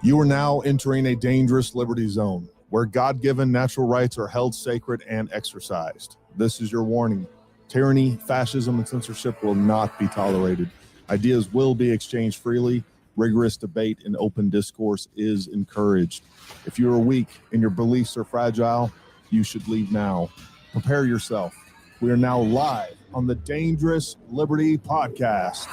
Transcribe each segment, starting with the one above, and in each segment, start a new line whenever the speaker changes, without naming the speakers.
You are now entering a dangerous liberty zone where God-given natural rights are held sacred and exercised. This is your warning. Tyranny, fascism, and censorship will not be tolerated. Ideas will be exchanged freely. Rigorous debate and open discourse is encouraged. If you are weak and your beliefs are fragile, you should leave now. Prepare yourself. We are now live on the Dangerous Liberty Podcast.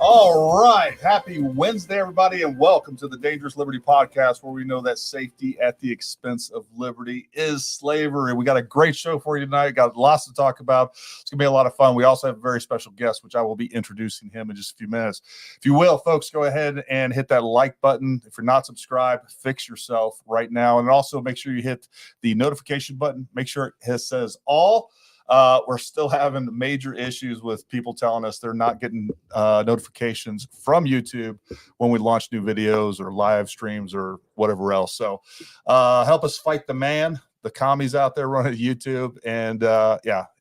All right. Happy Wednesday, everybody, and welcome to the Dangerous Liberty Podcast, where we know that safety at the expense of liberty is slavery. We got a great show for you tonight. Got lots to talk about. It's going to be a lot of fun. We also have a very special guest, which I will be introducing him in just a few minutes. If you will, folks, go ahead and hit that like button. If you're not subscribed, fix yourself right now. And also make sure you hit the notification button. Make sure it says all. We're still having major issues with people telling us they're not getting notifications from YouTube when we launch new videos or live streams or whatever else. So help us fight the man, the commies out there running YouTube, and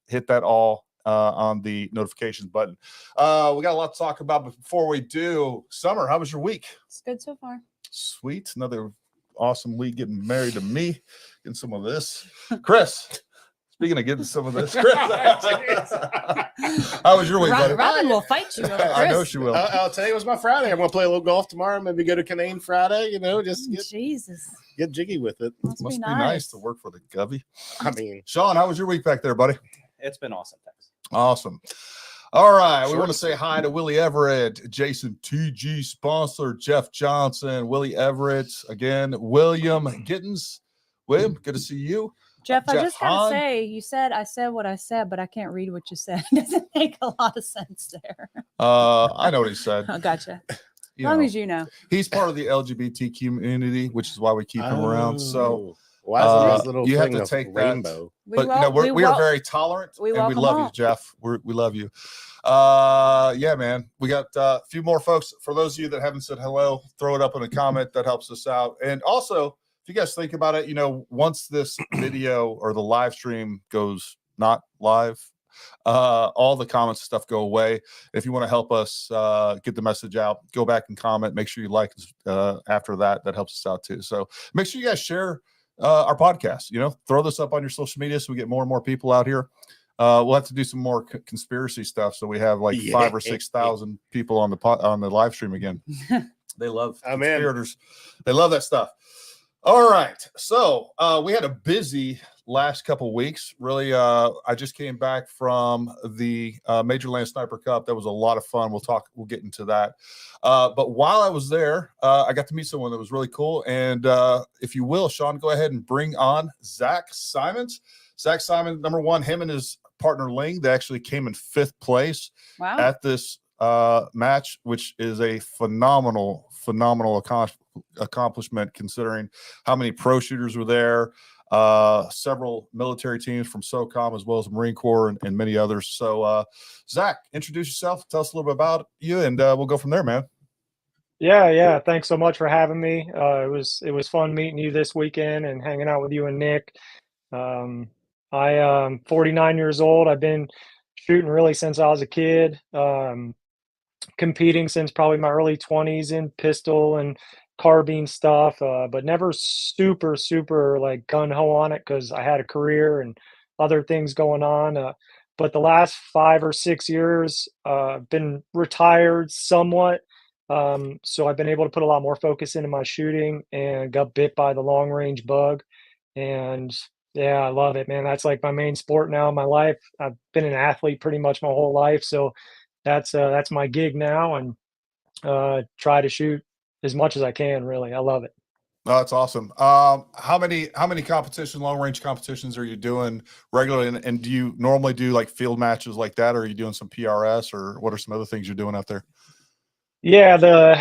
hit that all on the notifications button. We got a lot to talk about, but before we do, Summer, how was your week?
It's good so far.
Sweet. Another awesome week getting married to me. Getting some of this. Chris. Speaking of getting some of this, Chris, how was your week, buddy?
Robin will fight you.
I know she will.
I'll tell you, it was my Friday. I'm going to play a little golf tomorrow. Maybe go to Canaan Friday. You know, just get jiggy with it.
Must be nice to work for the Govy.
I mean,
Sean, how was your week back there, buddy?
It's been awesome. Thanks.
Awesome. All right. We want to say hi to Willie Everett, Jason TG sponsor, Jeff Johnson, Willie Everett, again, William Gittins. William, good to see you.
Jeff, I just got to say, I said what I said, but I can't read what you said. It doesn't make a lot of sense there.
I know what he said.
Oh, gotcha. As long as you know.
He's part of the LGBT community, which is why we keep him around. So
why is little
you have to take
rainbow?
That. But we are very tolerant, and we love you, Jeff. We love you. Yeah, man. We got a few more folks. For those of you that haven't said hello, throw it up in a comment. That helps us out. And also, if you guys think about it, once this video or the live stream goes not live, all the comments and stuff go away. If you want to help us get the message out, go back and comment. Make sure you like after that. That helps us out too. So make sure you guys share our podcast. Throw this up on your social media so we get more and more people out here. We'll have to do some more conspiracy stuff, so we have like 5,000 or 6,000 people on the live stream again. They love conspirators. They love that stuff. All right. So we had a busy last couple weeks. Really, I just came back from the Major Land Sniper Cup. That was a lot of fun. We'll get into that. But while I was there, I got to meet someone that was really cool. And if you will, Sean, go ahead and bring on Zac Simon. Zac Simon, number one, him and his partner Ling, they actually came in 5th place at this match, which is a phenomenal accomplishment considering how many pro shooters were there, several military teams from SOCOM as well as the Marine Corps and many others. So Zac, introduce yourself, tell us a little bit about you, and we'll go from there, man.
Yeah, thanks so much for having me. It was fun meeting you this weekend and hanging out with you and Nick. I am 49 years old. I've been shooting really since I was a kid, competing since probably my early 20s in pistol and carbine stuff, but never super like gun-ho on it because I had a career and other things going on. But the last 5 or 6 years, been retired somewhat. So I've been able to put a lot more focus into my shooting and got bit by the long range bug. And yeah, I love it, man. That's like my main sport now in my life. I've been an athlete pretty much my whole life. So that's my gig now, and try to shoot as much as I can. Really, I love it.
Oh, that's awesome. How many long range competitions are you doing regularly? And do you normally do like field matches like that, or are you doing some PRS, or what are some other things you're doing out there?
Yeah, the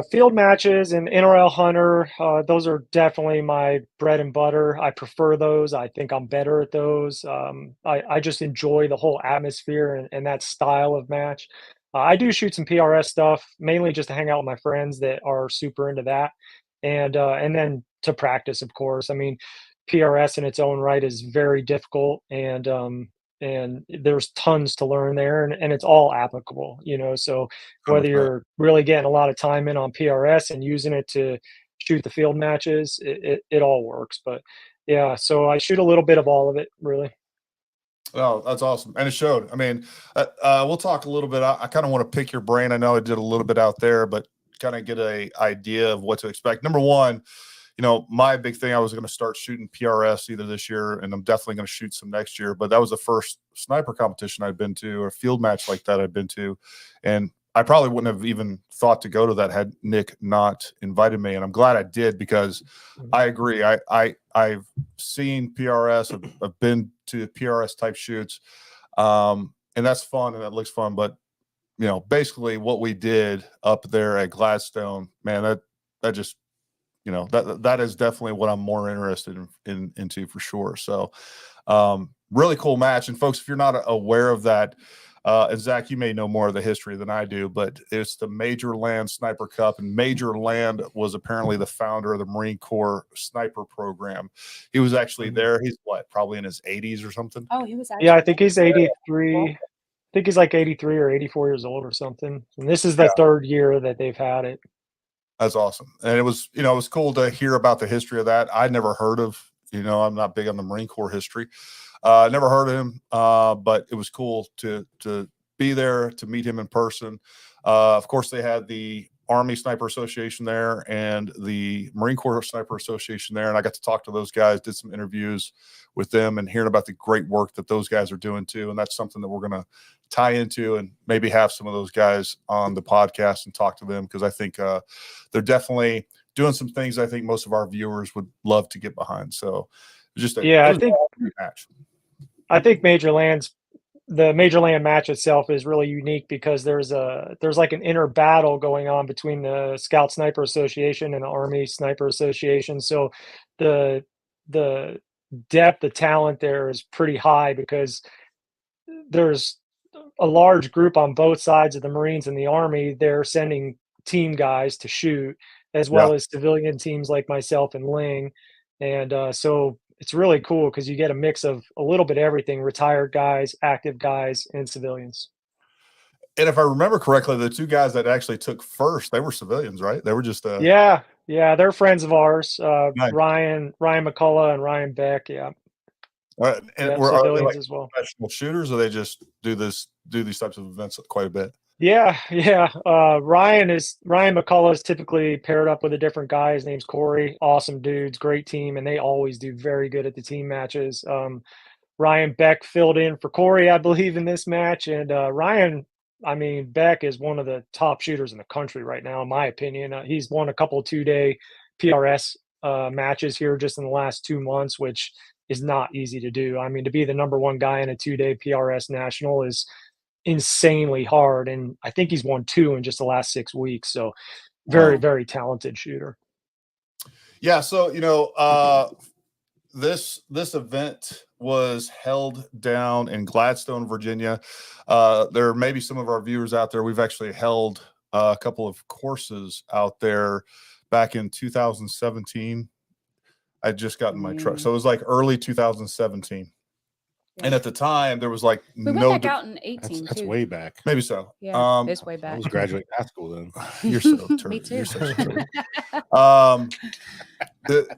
field matches and NRL Hunter, those are definitely my bread and butter. I prefer those. I think I'm better at those. I just enjoy the whole atmosphere and that style of match. I do shoot some PRS stuff, mainly just to hang out with my friends that are super into that. And then to practice, of course. I mean, PRS in its own right is very difficult, and and there's tons to learn there, and it's all applicable, so whether
100%.
you're really getting a lot of time in on PRS and using it to shoot the field matches, it all works. But yeah, so I shoot a little bit of all of it, really.
Oh, that's awesome. And it showed. I mean, we'll talk a little bit. I kind of want to pick your brain. I know I did a little bit out there, but kind of get a idea of what to expect. Number one, my big thing, I was going to start shooting PRS either this year, and I'm definitely going to shoot some next year. But that was the first sniper competition I'd been to, or field match like that I'd been to. And I probably wouldn't have even thought to go to that had Nick not invited me. And I'm glad I did, because I agree. I've seen PRS, I've been to PRS type shoots. And that's fun and that looks fun. But, basically what we did up there at Gladstone, man, that just, that is definitely what I'm more interested into for sure. So really cool match. And folks, if you're not aware of that, and Zach, you may know more of the history than I do, but it's the Major Land Sniper Cup, and Major Land was apparently the founder of the Marine Corps sniper program. He was actually there. He's probably in his 80s or something.
Oh, he was actually.
Yeah, I think he's 83. I think he's like 83 or 84 years old or something. And this is the third year that they've had it.
That's awesome. And it was, it was cool to hear about the history of that. I'd never heard of, I'm not big on the Marine Corps history. Never heard of him, but it was cool to be there, to meet him in person. Of course, they had the Army Sniper Association there and the Marine Corps Sniper Association there. And I got to talk to those guys, did some interviews with them, and hearing about the great work that those guys are doing too. And that's something that we're going to tie into, and maybe have some of those guys on the podcast and talk to them, because I think they're definitely doing some things I think most of our viewers would love to get behind. So just
I think the Major Land match itself is really unique, because there's like an inner battle going on between the Scout Sniper Association and the Army Sniper Association. So the depth of talent there is pretty high, because there's a large group on both sides of the Marines and the Army. They're sending team guys to shoot, as well as civilian teams like myself and Ling. And so it's really cool, because you get a mix of a little bit of everything: retired guys, active guys, and civilians.
And if I remember correctly, the two guys that actually took first, they were civilians, right? They were just
yeah, they're friends of ours.
Nice.
Ryan McCullough and Ryan Beck. Yeah.
And are they like as well professional shooters, or they just do these types of events quite a bit?
Yeah. Ryan McCullough is typically paired up with a different guy. His name's Corey. Awesome dudes, great team, and they always do very good at the team matches. Ryan Beck filled in for Corey, I believe, in this match, and Beck is one of the top shooters in the country right now, in my opinion. He's won a couple of 2-day PRS matches here just in the last 2 months, which is not easy to do. I mean, to be the number one guy in a 2-day PRS national is insanely hard, and I think he's won 2 in just the last 6 weeks. So very, very talented shooter.
Yeah. So, this event was held down in Gladstone, Virginia. There may be some of our viewers out there. We've actually held a couple of courses out there back in 2017. I just got in my truck. So it was like early 2017. And at the time, there was like
we went back out in 18.
That's way back.
Maybe so.
Yeah, it's way back.
I was graduating high school then.
You're so turd.
Me too.
You're so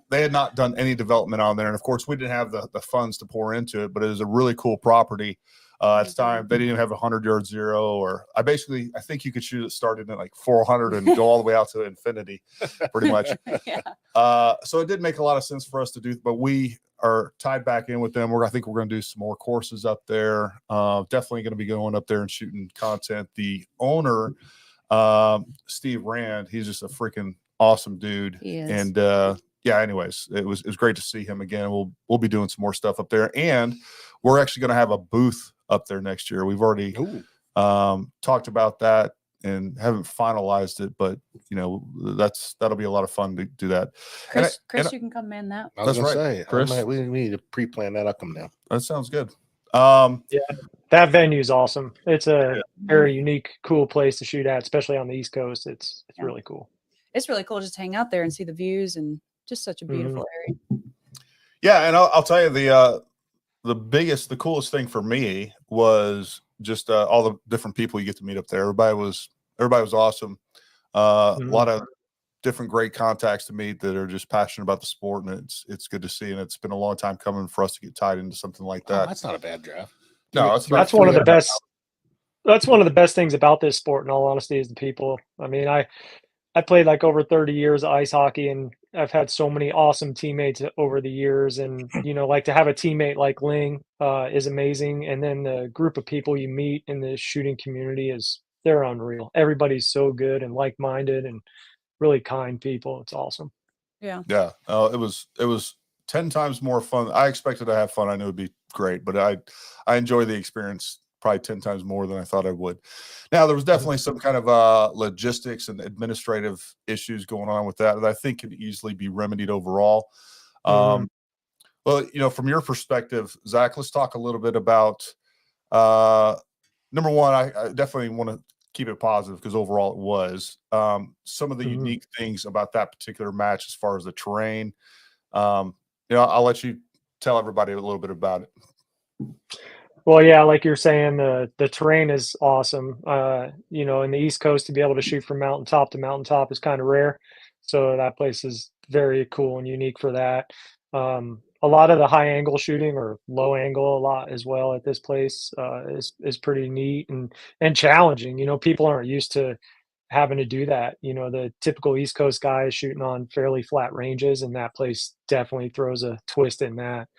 they had not done any development on there, and of course, we didn't have the funds to pour into it. But it was a really cool property. At the time, they didn't even have 100-yard zero, or I think you could shoot it starting at like 400 and go all the way out to infinity, pretty much. So it did make a lot of sense for us to do, but we are tied back in with them. I think we're going to do some more courses up there. Definitely going to be going up there and shooting content. The owner, Steve Rand, he's just a freaking awesome dude.
He is.
And anyways, it was great to see him again. We'll be doing some more stuff up there, and we're actually going to have a booth up there next year. We've already talked about that and haven't finalized it, but that'll be a lot of fun to do that.
Chris, you can come man that.
I was
that's
gonna
right,
say,
Chris.
We need to pre-plan that. I'll come down.
That sounds good.
That venue's awesome. It's a very unique, cool place to shoot at, especially on the East Coast. It's really cool.
It's really cool just to hang out there and see the views, and just such a beautiful area.
Yeah, and I'll tell you, the the coolest thing for me was just all the different people you get to meet up there. Everybody was awesome. A lot of different great contacts to meet that are just passionate about the sport, and it's good to see. And it's been a long time coming for us to get tied into something like that.
That's not a bad draft.
No,
that's one of the best. That's one of the best things about this sport, in all honesty, is the people. I mean, I played like over 30 years of ice hockey, and I've had so many awesome teammates over the years. And, like to have a teammate like Ling is amazing. And then the group of people you meet in the shooting community they're unreal. Everybody's so good and like-minded and really kind people. It's awesome.
Yeah.
Yeah. It was 10 times more fun. I expected to have fun. I knew it'd be great, but I enjoyed the experience probably 10 times more than I thought I would. Now, there was definitely some kind of logistics and administrative issues going on with that I think could easily be remedied overall. Well, from your perspective, Zach, let's talk a little bit about number one. I definitely want to keep it positive because overall it was some of the unique things about that particular match as far as the terrain. I'll let you tell everybody a little bit about it.
Well, yeah, like you're saying, the terrain is awesome. In the East Coast, to be able to shoot from mountaintop to mountaintop is kind of rare. So that place is very cool and unique for that. A lot of the high angle shooting or low angle a lot as well at this place is pretty neat and challenging. People aren't used to having to do that. The typical East Coast guy is shooting on fairly flat ranges, and that place definitely throws a twist in that.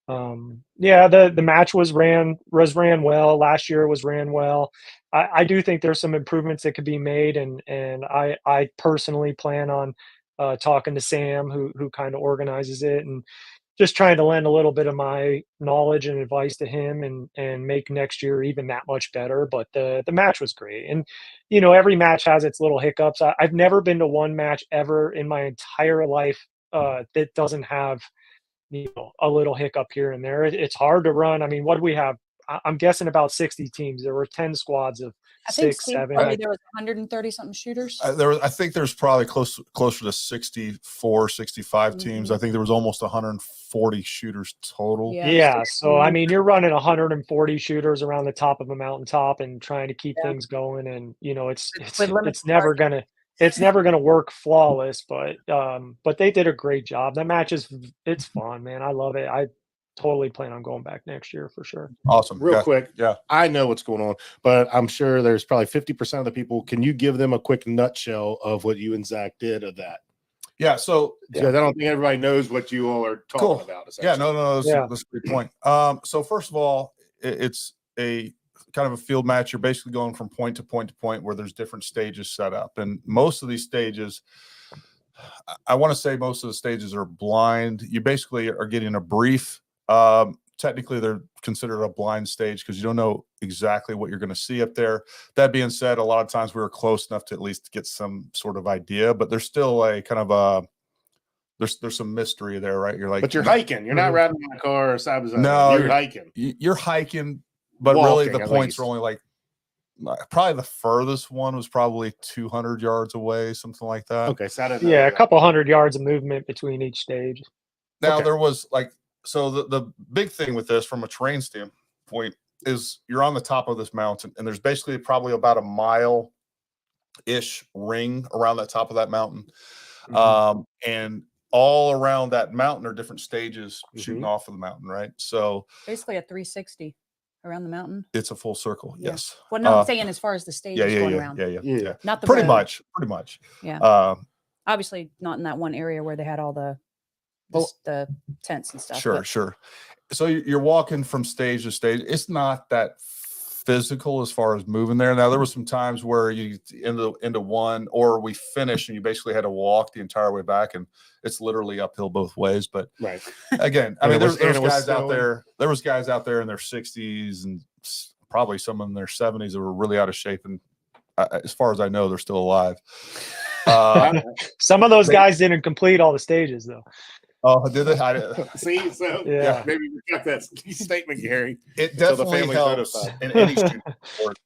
The match was ran well. Last year was ran well. I do think there's some improvements that could be made, and I personally plan on talking to Sam, who kind of organizes it, and just trying to lend a little bit of my knowledge and advice to him and make next year even that much better. But the match was great. And, every match has its little hiccups. I've never been to one match ever in my entire life that doesn't have a little hiccup here and there. It's hard to run. I mean, what do we have? I'm guessing about 60 teams. There were 10 squads of
I think
6, 7.
there was 130 something shooters.
I think there's probably closer to 64, 65 teams. I think there was almost 140 shooters total.
Yeah. So, I mean, you're running 140 shooters around the top of a mountaintop and trying to keep things going. And, it's never going to work flawless, but they did a great job. That match it's fun, man. I love it. I totally plan on going back next year for sure.
Awesome.
Real quick.
Yeah.
I know what's going on, but I'm sure there's probably 50% of the people. Can you give them a quick nutshell of what you and Zach did of that?
Yeah. So
I don't think everybody knows what you all are talking about.
Yeah, no, that's a good point. So first of all, it's a kind of a field match. You're basically going from point to point to point where there's different stages set up. And most of these stages, I want to say most of the stages are blind. You basically are getting a brief. Technically, they're considered a blind stage because you don't know exactly what you're going to see up there. That being said, a lot of times we were close enough to at least get some sort of idea, but there's still a kind of there's some mystery there, right?
But you're hiking. You're not riding in a car or side by side.
No,
you're hiking.
You're hiking, but
Walking,
really the points are only like probably the furthest one was probably 200 yards away, something like that.
Okay, so
a couple hundred yards of movement between each stage.
Now there was so the big thing with this from a terrain standpoint is you're on the top of this mountain, and there's basically probably about a mile-ish ring around the top of that mountain. And all around that mountain are different stages shooting off of the mountain, right? So
basically a 360 around the mountain.
It's a full circle, yes.
Well, no, I'm saying as far as the stages going around.
Yeah.
Not the
pretty
road.
much.
Yeah. Obviously not in that one area where they had all the tents and stuff.
Sure. So you're walking from stage to stage. It's not that physical as far as moving there. Now there were some times where you into one, or we finished and you basically had to walk the entire way back, and it's literally uphill both ways. But again, I mean, there's guys out there. There was guys out there in their 60s and probably some in their 70s that were really out of shape, and as far as I know, they're still alive.
Some of those guys didn't complete all the stages though.
Oh, did they?
See, so maybe we got that statement, Gary.
It definitely helps in any shooting sport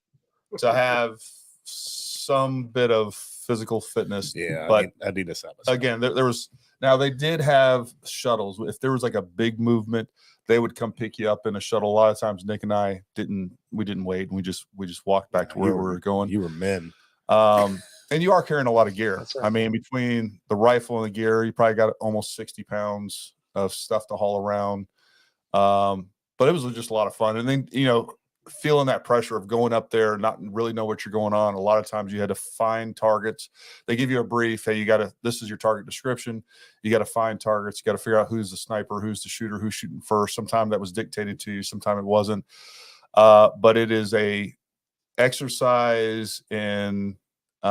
to have some bit of physical fitness.
Yeah,
but
I need to
again, there was. Now they did have shuttles. If there was like a big movement, they would come pick you up in a shuttle. A lot of times Nick and I didn't wait. We just walked back to where we were going.
You were men.
And you are carrying a lot of gear.
That's right.
I mean, between the rifle and the gear, you probably got almost 60 pounds of stuff to haul around. But it was just a lot of fun. And then, feeling that pressure of going up there, not really know what you're going on. A lot of times you had to find targets. They give you a brief. Hey, this is your target description. You got to find targets. You got to figure out who's the sniper, who's the shooter, who's shooting first. Sometimes that was dictated to you. Sometimes it wasn't. But it is a exercise in, it's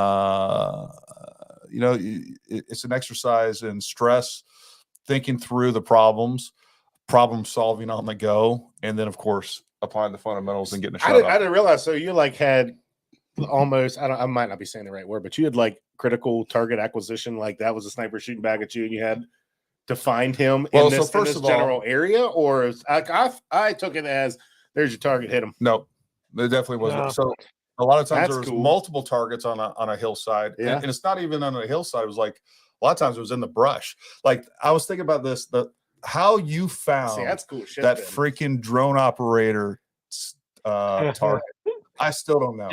an exercise in stress, thinking through the problem solving on the go. And then of course, applying the fundamentals and getting a shot.
I didn't realize. So you had almost, I might not be saying the right word, but you had critical target acquisition. That was a sniper shooting back at you and you had to find him in this general area, or I took it as there's your target, hit him.
No, there definitely wasn't. No. So a lot of times there was multiple targets on a hillside.
Yeah.
And it's not even on a hillside. It was a lot of times it was in the brush. I was thinking about this, how you found
that's cool shit,
that freaking drone operator target. I still don't know.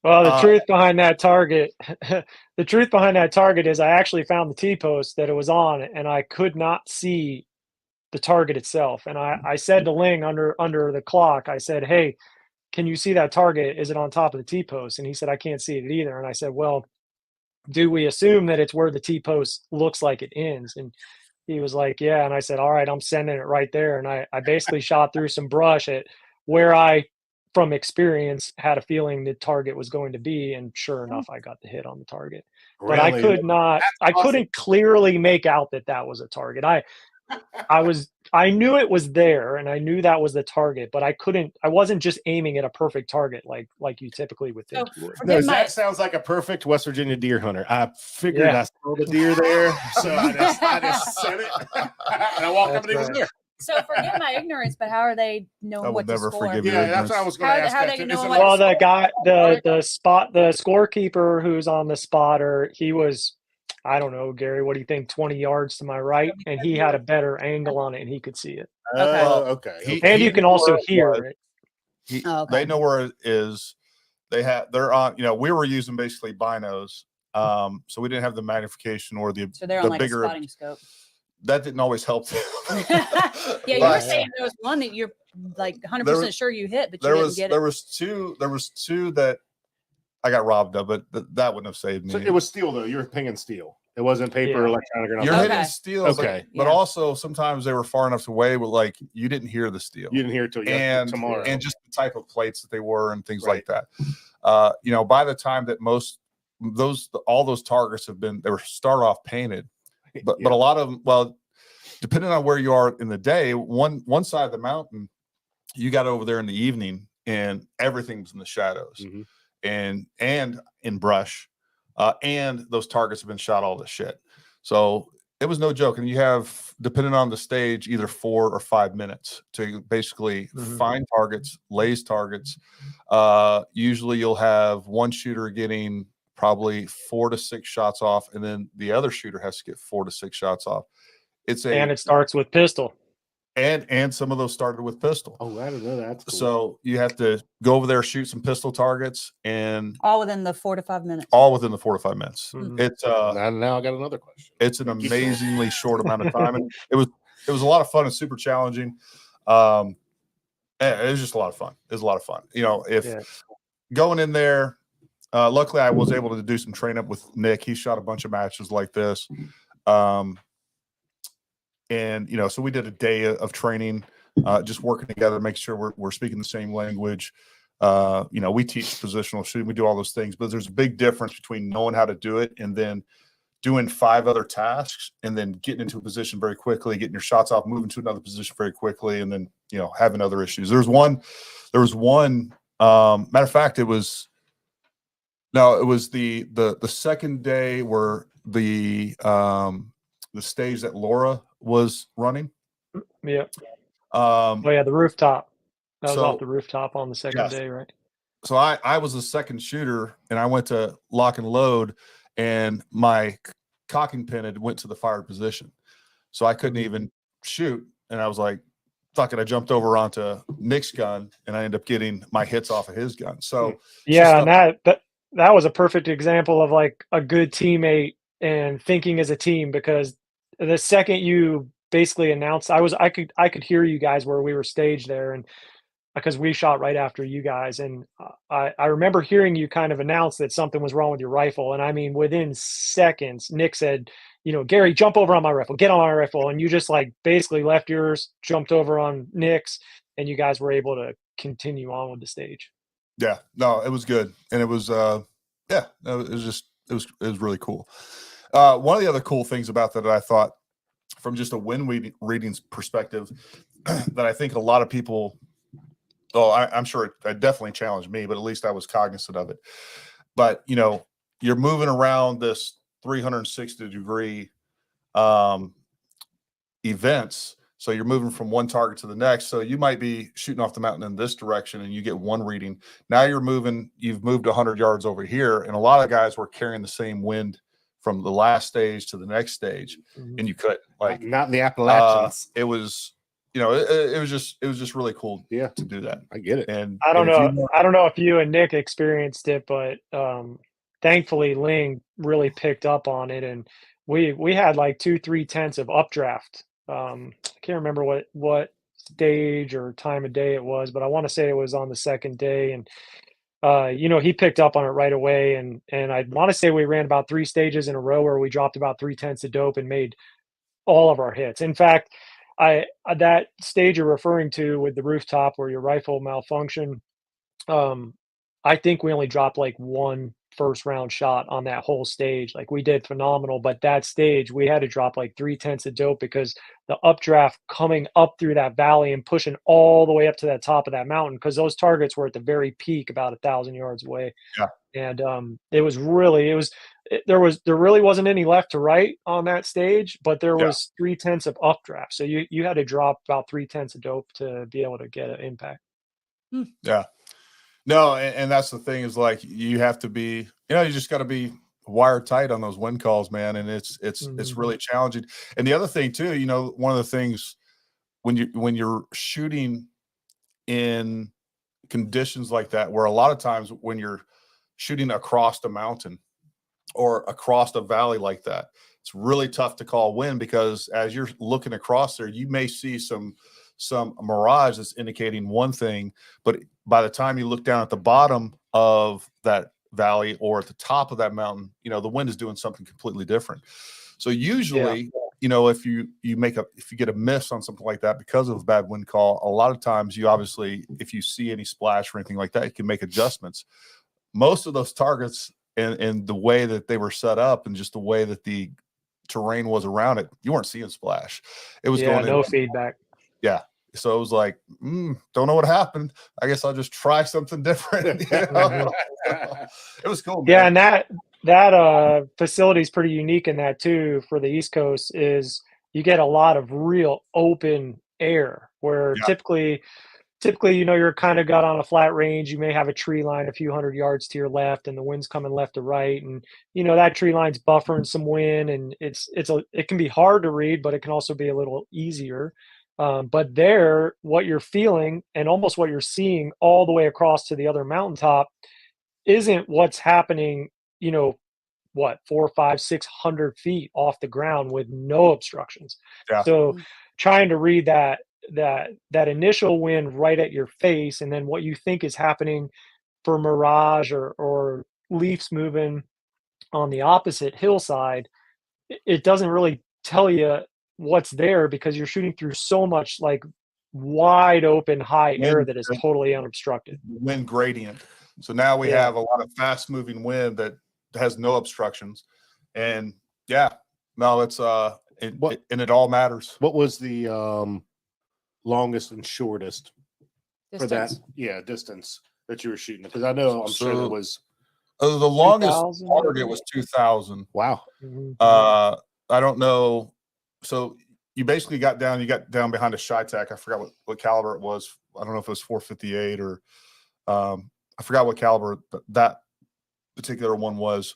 Well, the truth behind that target, is I actually found the T-post that it was on, and I could not see the target itself. And I said to Ling under the clock, I said, "Hey, can you see that target? Is it on top of the T-post?" And he said, "I can't see it either." And I said, "Well, do we assume that it's where the T-post looks like it ends?" And he was like, "Yeah." And I said, "All right, I'm sending it right there." And I basically shot through some brush at where I, from experience, had a feeling the target was going to be. And sure enough, I got the hit on the target. But I couldn't clearly make out that was a target. I knew it was there and I knew that was the target, but I wasn't just aiming at a perfect target like you typically would think you would.
No, that sounds like a perfect West Virginia deer hunter. I figured I saw the deer there, so I just sent it and I walked up and he was there.
So forgive my ignorance, but how are they knowing what to score?
Yeah, that's what I was going to ask.
How they know
well, the guy, the scorekeeper who's on the spotter, he was, I don't know, Gary, what do you think? 20 yards to my right, and he had a better angle on it, and he could see it.
Okay.
And you can also hear it.
They know where it is. They're on. We were using basically binos, so we didn't have the magnification or the.
So they're on
bigger
a spotting scope.
That didn't always help.
Yeah, you were saying there was one that you're 100% sure you hit, but you didn't get it.
There was two that I got robbed of, but that wouldn't have saved me.
So it was steel though. You were pinging steel. It wasn't paper, electronic, or nothing.
You're hitting steel, but also sometimes they were far enough away, but you didn't hear the steel.
You didn't hear it till tomorrow,
and just the type of plates that they were and things like that. By the time that all those targets they were start off painted, but a lot of them, well, depending on where you are in the day, one side of the mountain, you got over there in the evening and everything was in the shadows and in brush. And those targets have been shot all to shit. So it was no joke. And you have, depending on the stage, either 4 or 5 minutes to basically find targets, lays targets. Usually you'll have one shooter getting probably 4 to 6 shots off, and then the other shooter has to get 4 to 6 shots off.
And it starts with pistol.
And some of those started with pistol.
Oh, I didn't know that. Cool.
So you have to go over there, shoot some pistol targets, and
all within the 4 to 5 minutes.
All within the 4 to 5 minutes. It's
now I got another question.
It's an amazingly short amount of time, and it was a lot of fun and super challenging. It was just a lot of fun. It was a lot of fun. Going in there, luckily I was able to do some train up with Nick. He shot a bunch of matches like this. And so we did a day of training, just working together, make sure we're speaking the same language. We teach positional shooting, we do all those things, but there's a big difference between knowing how to do it and then doing 5 other tasks and then getting into a position very quickly, getting your shots off, moving to another position very quickly, and then having other issues. There was one matter of fact, it was the second day where the stage that Laura was running.
Yeah. The rooftop. That was off the rooftop on the second day, right?
So I was the second shooter, and I went to lock and load, and my cocking pin went to the fired position, so I couldn't even shoot. And I was like, I jumped over onto Nick's gun and I ended up getting my hits off of his gun. So
yeah, and that was a perfect example of like a good teammate and thinking as a team, because the second you basically announced, I could hear you guys where we were staged there, and because we shot right after you guys, and I remember hearing you kind of announce that something was wrong with your rifle, and I mean within seconds Nick said, Gary, jump over on my rifle, get on my rifle, and you just like basically left yours, jumped over on Nick's, and you guys were able to continue on with the stage.
Yeah, no, it was good. And it was, it was really cool. One of the other cool things about that I thought from just a wind readings perspective that I think a lot of people, I'm sure it definitely challenged me, but at least I was cognizant of it. But, you're moving around this 360 degree events. So you're moving from one target to the next. So you might be shooting off the mountain in this direction and you get one reading. Now you've moved 100 yards over here. And a lot of guys were carrying the same wind from the last stage to the next stage.
Mm-hmm.
And you couldn't, like,
not in the Appalachians.
It was, it was just really cool to do that.
I get it.
And
I don't know if you and Nick experienced it, but thankfully Ling really picked up on it, and we had like 2-3 tenths of updraft. I can't remember what stage or time of day it was, but I want to say it was on the second day, and he picked up on it right away, and I want to say we ran about 3 stages in a row where we dropped about 3 tenths of dope and made all of our hits. In fact, that stage you're referring to with the rooftop where your rifle malfunctioned, I think we only dropped like 1 first round shot on that whole stage. Like, we did phenomenal, but that stage we had to drop like 3 tenths of dope because the updraft coming up through that valley and pushing all the way up to that top of that mountain, because those targets were at the very peak about 1,000 yards away.
Yeah.
And there really wasn't any left to right on that stage, but there was 3 tenths of updraft. So you had to drop about 3 tenths of dope to be able to get an impact.
Yeah. No, and that's the thing, is like, you have to be, you just got to be wired tight on those wind calls, man. And it's really challenging. And the other thing too, one of the things when you're shooting in conditions like that, where a lot of times when you're shooting across the mountain or across a valley like that, it's really tough to call wind, because as you're looking across there, you may see some mirage that's indicating one thing, but by the time you look down at the bottom of that valley or at the top of that mountain, the wind is doing something completely different. So usually, if you get a miss on something like that because of a bad wind call, a lot of times you obviously, if you see any splash or anything like that, you can make adjustments. Most of those targets and the way that they were set up and just the way that the terrain was around it, you weren't seeing splash. It was going
no feedback.
Yeah. So it was like, don't know what happened. I guess I'll just try something different. It was cool, man.
Yeah, and that facility is pretty unique in that too. For the East Coast, is you get a lot of real open air where typically, you're kind of got on a flat range. You may have a tree line a few hundred yards to your left, and the wind's coming left to right, and that tree line's buffering some wind, and it can be hard to read, but it can also be a little easier. But there, what you're feeling and almost what you're seeing all the way across to the other mountaintop isn't what's happening, 400, 500, 600 feet off the ground with no obstructions.
Yeah.
So trying to read that initial wind right at your face, and then what you think is happening for mirage or leaves moving on the opposite hillside, it doesn't really tell you what's there, because you're shooting through so much like wide open high air that is totally unobstructed.
Wind gradient. So now we have a lot of fast moving wind that has no obstructions. And it's and it all matters.
What was the longest and shortest
Distance.
for that distance that you were shooting? Because I know I'm sure there was
the longest target was 2,000.
Wow.
I don't know. So you basically got down behind a Shytech. I forgot what caliber it was. I don't know if it was 458 or I forgot what caliber that particular one was.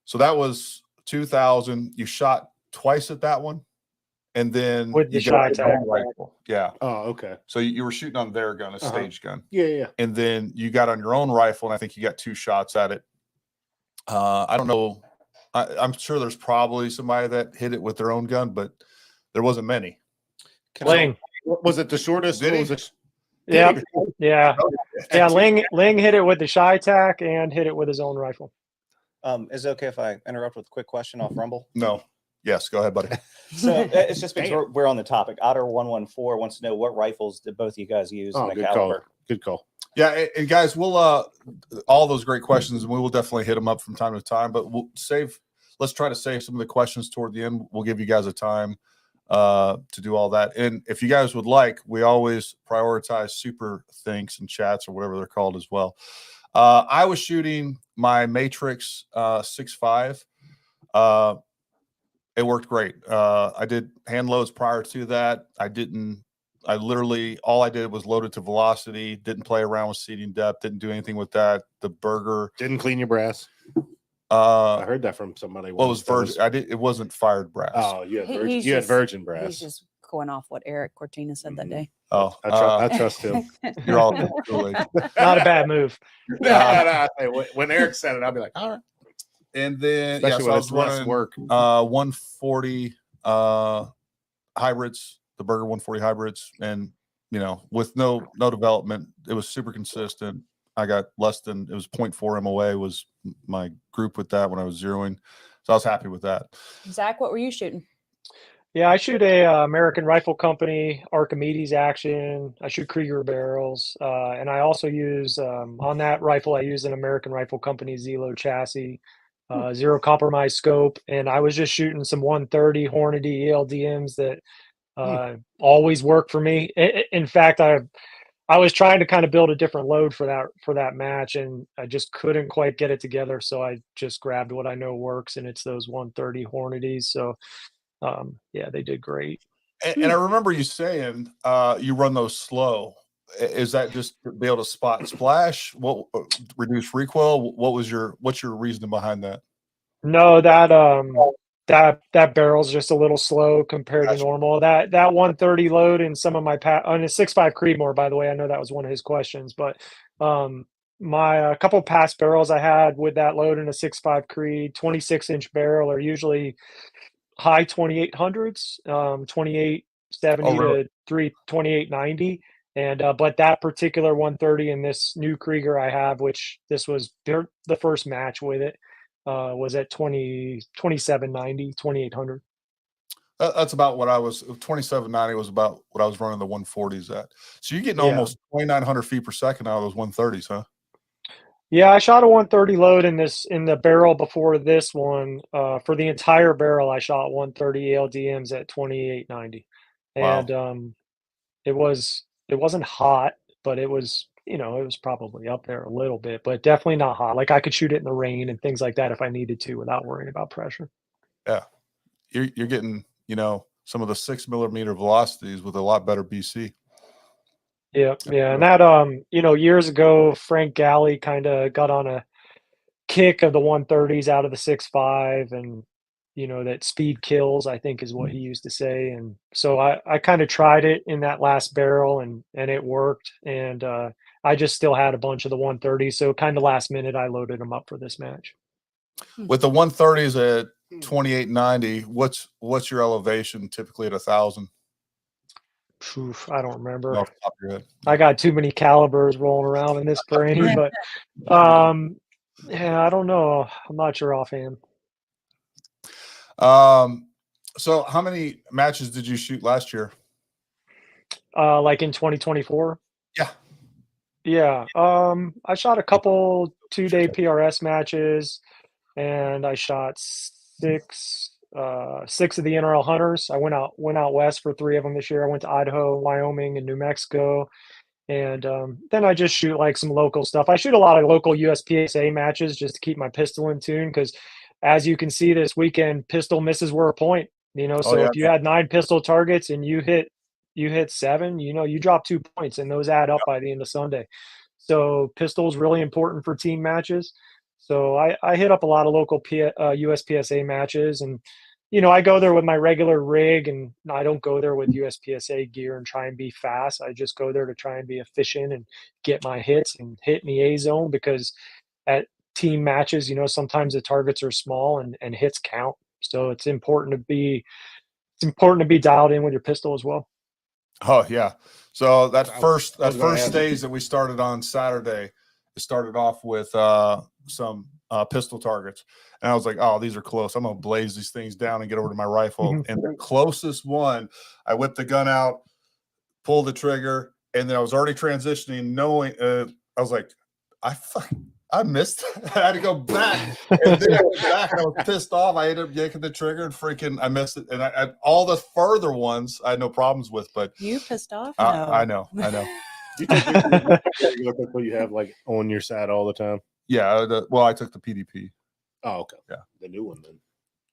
So that was 2,000. You shot twice at that one, and then
with the
you got
Shy
your own rifle. Yeah.
Oh, okay.
So you were shooting on their gun, a stage gun.
Yeah.
And then you got on your own rifle, and I think you got 2 shots at it. I don't know. I'm sure there's probably somebody that hit it with their own gun, but there wasn't many.
Ling.
Was it the shortest?
Did he?
Was it?
Yeah. Ling hit it with the Shy Tac and hit it with his own rifle.
Is it okay if I interrupt with a quick question off Rumble?
No. Yes, go ahead, buddy.
So it's just because we're on the topic. Otter114 wants to know what rifles did both of you guys use in the
good
caliber?
call. Good call.
Yeah, and guys, we'll all those great questions, and we will definitely hit them up from time to time. But let's try to save some of the questions toward the end. We'll give you guys a time to do all that. And if you guys would like, we always prioritize super thinks and chats or whatever they're called as well. I was shooting my Matrix 6.5. It worked great. I did hand loads prior to that. I literally, all I did was load it to velocity, didn't play around with seating depth, didn't do anything with that. The burger.
Didn't clean your brass. I heard that from somebody.
Well, it was virgin. It wasn't fired brass.
Oh, you had virgin brass.
He's just going off what Eric Cortina said that day.
Oh,
I trust him.
You're all really.
Not a bad move.
When Eric said it, I'll be like, all right.
And then
Especially when
I
it's
was
less
running
work.
140 hybrids, the Burger 140 hybrids, and with no development, it was super consistent. I got it was 0.4 MOA was my group with that when I was zeroing, so I was happy with that.
Zach, what were you shooting?
Yeah, I shoot a American Rifle Company Archimedes action. I shoot Krieger barrels, and I also use on that rifle. I use an American Rifle Company Zelo chassis, zero compromise scope, and I was just shooting some 130 Hornady ELDMs that always work for me. In fact, I was trying to kind of build a different load for that match, and I just couldn't quite get it together. So I just grabbed what I know works, and it's those 130 Hornadies. So yeah, they did great.
And I remember you saying you run those slow. Is that just to be able to spot and splash? What reduce recoil? What's your reasoning behind that?
No, that barrel's just a little slow compared to normal. That 130 load in some of my on a 6.5 Creedmoor, by the way, I know that was one of his questions, but my couple past barrels I had with that load in a 6.5 Creed 26-inch barrel are usually high 2800s, 2870 to 2890. And but that particular 130 in this new Krieger I have, which this was the first match with it, was at 2790, 2800.
That's about what I was. 2790 was about what I was running the 140s at. So you're getting almost 2,900 feet per second out of those 130s, huh?
Yeah, I shot a 130 load in the barrel before this one. For the entire barrel, I shot 130 ALDMs at 2890, and
wow.
It wasn't hot, but it was it was probably up there a little bit, but definitely not hot. Like I could shoot it in the rain and things like that if I needed to without worrying about pressure.
Yeah, you're getting some of the 6mm velocities with a lot better BC.
Yeah. And that, years ago, Frank Galley kind of got on a kick of the 130s out of the 6.5, and, that speed kills, I think is what he used to say. And so I kind of tried it in that last barrel and it worked. And I just still had a bunch of the 130s. So kind of last minute, I loaded them up for this match.
With the 130s at 2890, what's your elevation typically at 1,000?
Oof, I don't remember.
Off the top of your head.
I got too many calibers rolling around in this brain, but yeah, I don't know. I'm not sure offhand.
So how many matches did you shoot last year?
Like in 2024?
Yeah.
Yeah. I shot a couple 2-day PRS matches, and I shot six of the NRL Hunters. I went out west for 3 of them this year. I went to Idaho, Wyoming, and New Mexico. And then I just shoot like some local stuff. I shoot a lot of local USPSA matches just to keep my pistol in tune, because as you can see this weekend, pistol misses were a point. So if you had 9 pistol targets and you hit 7, you drop 2 points, and those add up by the end of Sunday. So pistol is really important for team matches. So I hit up a lot of local USPSA matches, and I go there with my regular rig, and I don't go there with USPSA gear and try and be fast. I just go there to try and be efficient and get my hits and hit in the A zone, because at team matches, sometimes the targets are small and hits count. So it's important to be dialed in with your pistol as well.
Oh yeah. So that first stage that we started on Saturday, it started off with some pistol targets, and I was like, oh, these are close. I'm gonna blaze these things down and get over to my rifle.
Mm-hmm.
And the closest one, I whipped the gun out, pulled the trigger, and then I was already transitioning, knowing I was like, I missed. I had to go back, and then I went back, and I was pissed off. I ended up yanking the trigger, and I missed it. And I all the further ones I had no problems with, but
you pissed off?
No. I know.
You take your pistol you have like on your side all the time.
Yeah. I took the PDP.
Oh, okay.
Yeah,
the new one then.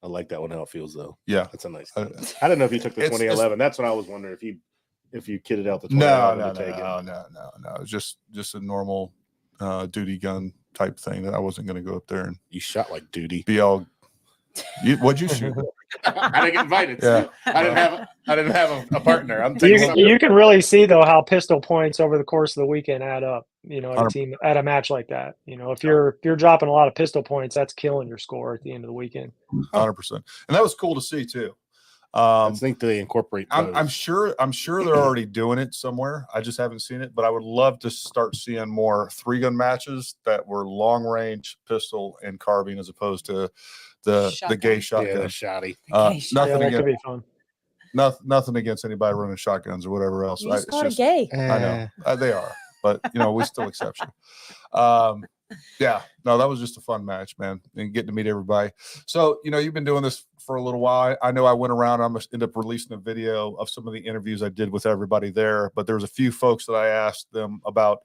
I like that one. How it feels though.
Yeah,
that's a nice thing. I don't know if you took the 2011. That's what I was wondering, if you kitted out the
2011. No. It was just a normal duty gun type thing that I wasn't going to go up there and.
You shot like duty.
Be all. What'd you shoot?
I didn't get invited. Yeah. I didn't have a partner.
You can really see though how pistol points over the course of the weekend add up. At a match like that. If you're dropping a lot of pistol points, that's killing your score at the end of the weekend.
100%, and that was cool to see too.
I think they incorporate.
I'm sure they're already doing it somewhere. I just haven't seen it, but I would love to start seeing more 3-gun matches that were long range pistol and carbine as opposed to the gay shotgun.
Yeah, the shotty.
Nothing
that could be fun.
Nothing against anybody running shotguns or whatever else.
You just call it gay.
I know they are, but we still accept you. Yeah, no, that was just a fun match, man, and getting to meet everybody. So, you've been doing this for a little while. I know I went around. I'm going to end up releasing a video of some of the interviews I did with everybody there, but there was a few folks that I asked them about,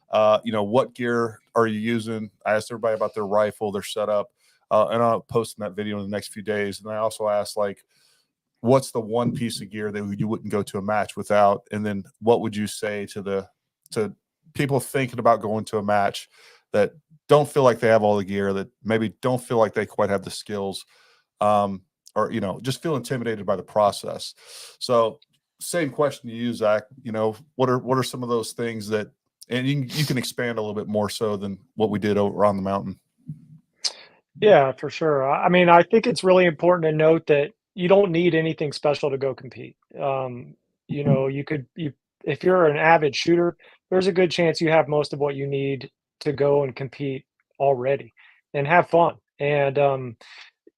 what gear are you using? I asked everybody about their rifle, their setup, and I'll post that video in the next few days. And I also asked, what's the one piece of gear that you wouldn't go to a match without? And then what would you say to people thinking about going to a match that don't feel like they have all the gear, that maybe don't feel like they quite have the skills, or just feel intimidated by the process? So same question to you, Zach. What are some of those things that, and you can expand a little bit more so than what we did over on the mountain?
Yeah, for sure. I mean, I think it's really important to note that you don't need anything special to go compete. If you're an avid shooter, there's a good chance you have most of what you need to go and compete already and have fun. And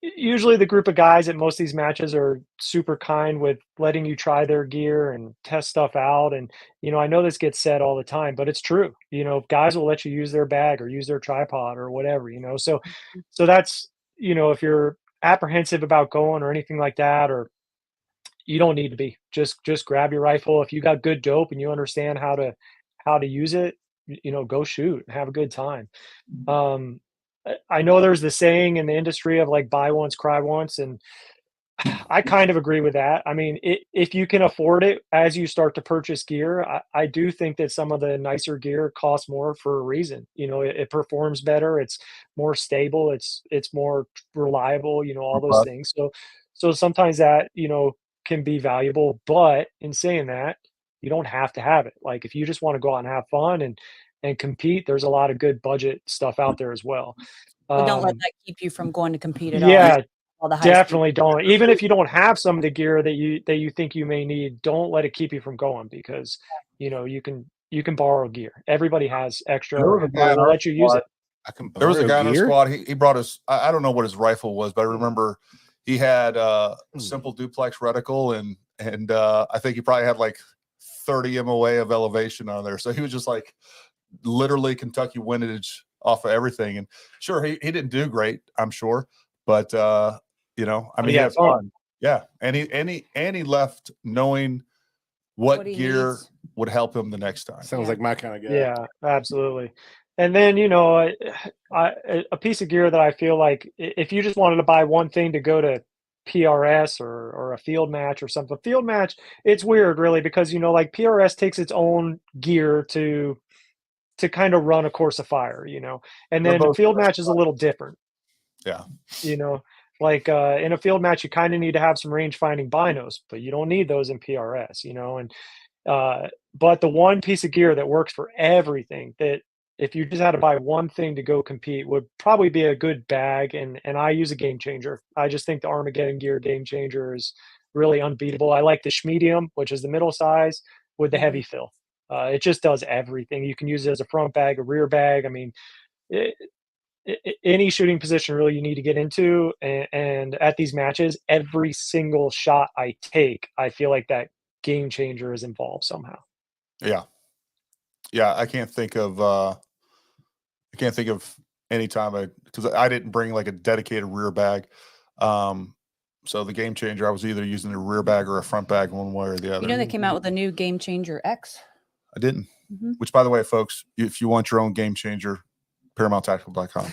usually the group of guys at most of these matches are super kind with letting you try their gear and test stuff out. And, I know this gets said all the time, but it's true. Guys will let you use their bag or use their tripod or whatever, so that's, if you're apprehensive about going or anything like that, or you don't need to be, just grab your rifle. If you got good dope and you understand how to use it, go shoot and have a good time. I know there's the saying in the industry of buy once, cry once. And I kind of agree with that. I mean, if you can afford it as you start to purchase gear, I do think that some of the nicer gear costs more for a reason. It performs better. It's more stable. It's more reliable, all those things. So sometimes that, can be valuable, but in saying that, you don't have to have it. If you just want to go out and have fun and compete, there's a lot of good budget stuff out there as well.
But don't let that keep you from going to compete at
all. Definitely don't. Even if you don't have some of the gear that you think you may need, don't let it keep you from going, because you can borrow gear. Everybody has extra. They'll let you use it.
There was a guy in our squad. He brought us. I don't know what his rifle was, but I remember he had a simple duplex reticle, and I think he probably had 30 MOA of elevation on there. So he was just literally Kentucky windage off of everything. And sure, he didn't do great, I'm sure, but I mean, he had fun. Yeah, and he left knowing what gear would help him the next time.
Sounds like my kind of guy.
Yeah, absolutely. And then a piece of gear that I feel like if you just wanted to buy one thing to go to PRS or a field match or something. Field match, it's weird really, because PRS takes its own gear to kind of run a course of fire, and then field match is a little different.
Yeah.
Like in a field match, you kind of need to have some range finding binos, but you don't need those in PRS, you know. And but the one piece of gear that works for everything, that if you just had to buy one thing to go compete, would probably be a good bag. And I use a Game Changer. I just think the Armageddon Gear Game Changer is really unbeatable. I like the Schmedium, which is the middle size, with the heavy fill. It just does everything. You can use it as a front bag, a rear bag. I mean, any shooting position really you need to get into. And at these matches, every single shot I take, I feel like that Game Changer is involved somehow.
Yeah. I can't think of any time because I didn't bring like a dedicated rear bag. So the Game Changer, I was either using a rear bag or a front bag, one way or the other.
You know, they came out with a new Game Changer X.
I didn't. Which, by the way, folks, if you want your own Game Changer, ParamountTactical.com.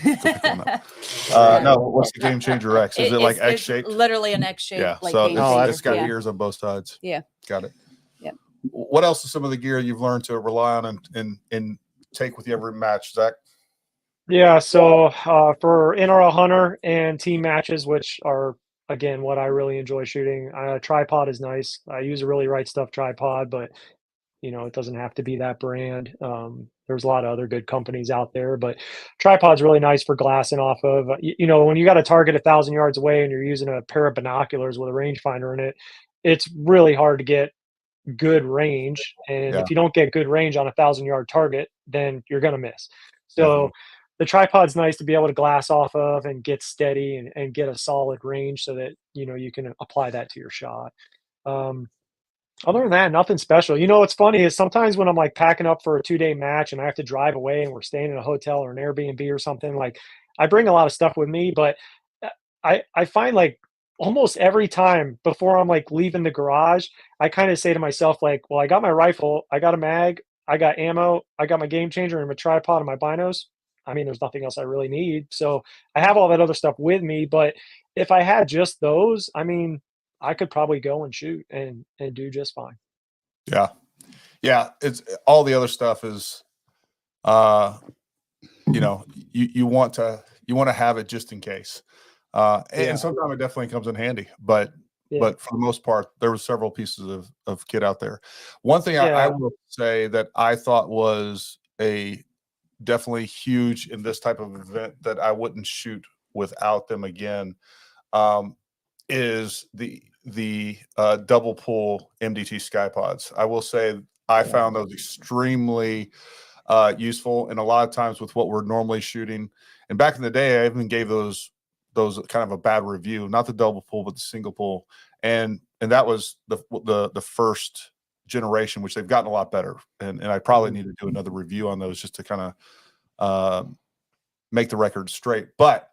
No, what's the Game Changer X? Is it like X shaped?
Literally an X shape.
Yeah.
Like
So
Game
it's got ears on both sides.
Yeah.
Got it.
Yep.
What else is some of the gear you've learned to rely on and take with you every match, Zach?
Yeah. So for NRL Hunter and team matches, which are, again, what I really enjoy shooting, tripod is nice. I use a really Right Stuff tripod, but you know, it doesn't have to be that brand. There's a lot of other good companies out there, but tripod's really nice for glassing off of. You know, when you got a target 1,000 yards away and you're using a pair of binoculars with a rangefinder in it, it's really hard to get good range. And if you don't get good range on a 1,000-yard target, then you're going to miss. So the tripod's nice to be able to glass off of and get steady and get a solid range so that, you know, you can apply that to your shot. Other than that, nothing special. You know, what's funny is sometimes when I'm like packing up for a 2-day match and I have to drive away and we're staying in a hotel or an Airbnb or something, like I bring a lot of stuff with me, but I find like almost every time before I'm like leaving the garage, I kind of say to myself, like, well, I got my rifle, I got a mag, I got ammo, I got my Game Changer and my tripod and my binos. I mean, there's nothing else I really need. So I have all that other stuff with me, but if I had just those, I mean, I could probably go and shoot and do just fine.
Yeah. It's all the other stuff is, you know, you want to have it just in case. And sometimes it definitely comes in handy, but for the most part, there were several pieces of kit out there. One thing I will say that I thought was definitely huge in this type of event that I wouldn't shoot without them again, is the double pull MDT Skypods. I will say I found those extremely useful, and a lot of times with what we're normally shooting. And back in the day, I even gave those kind of a bad review, not the double pull, but the single pull. And that was the first generation, which they've gotten a lot better. And I probably need to do another review on those just to kind of make the record straight. But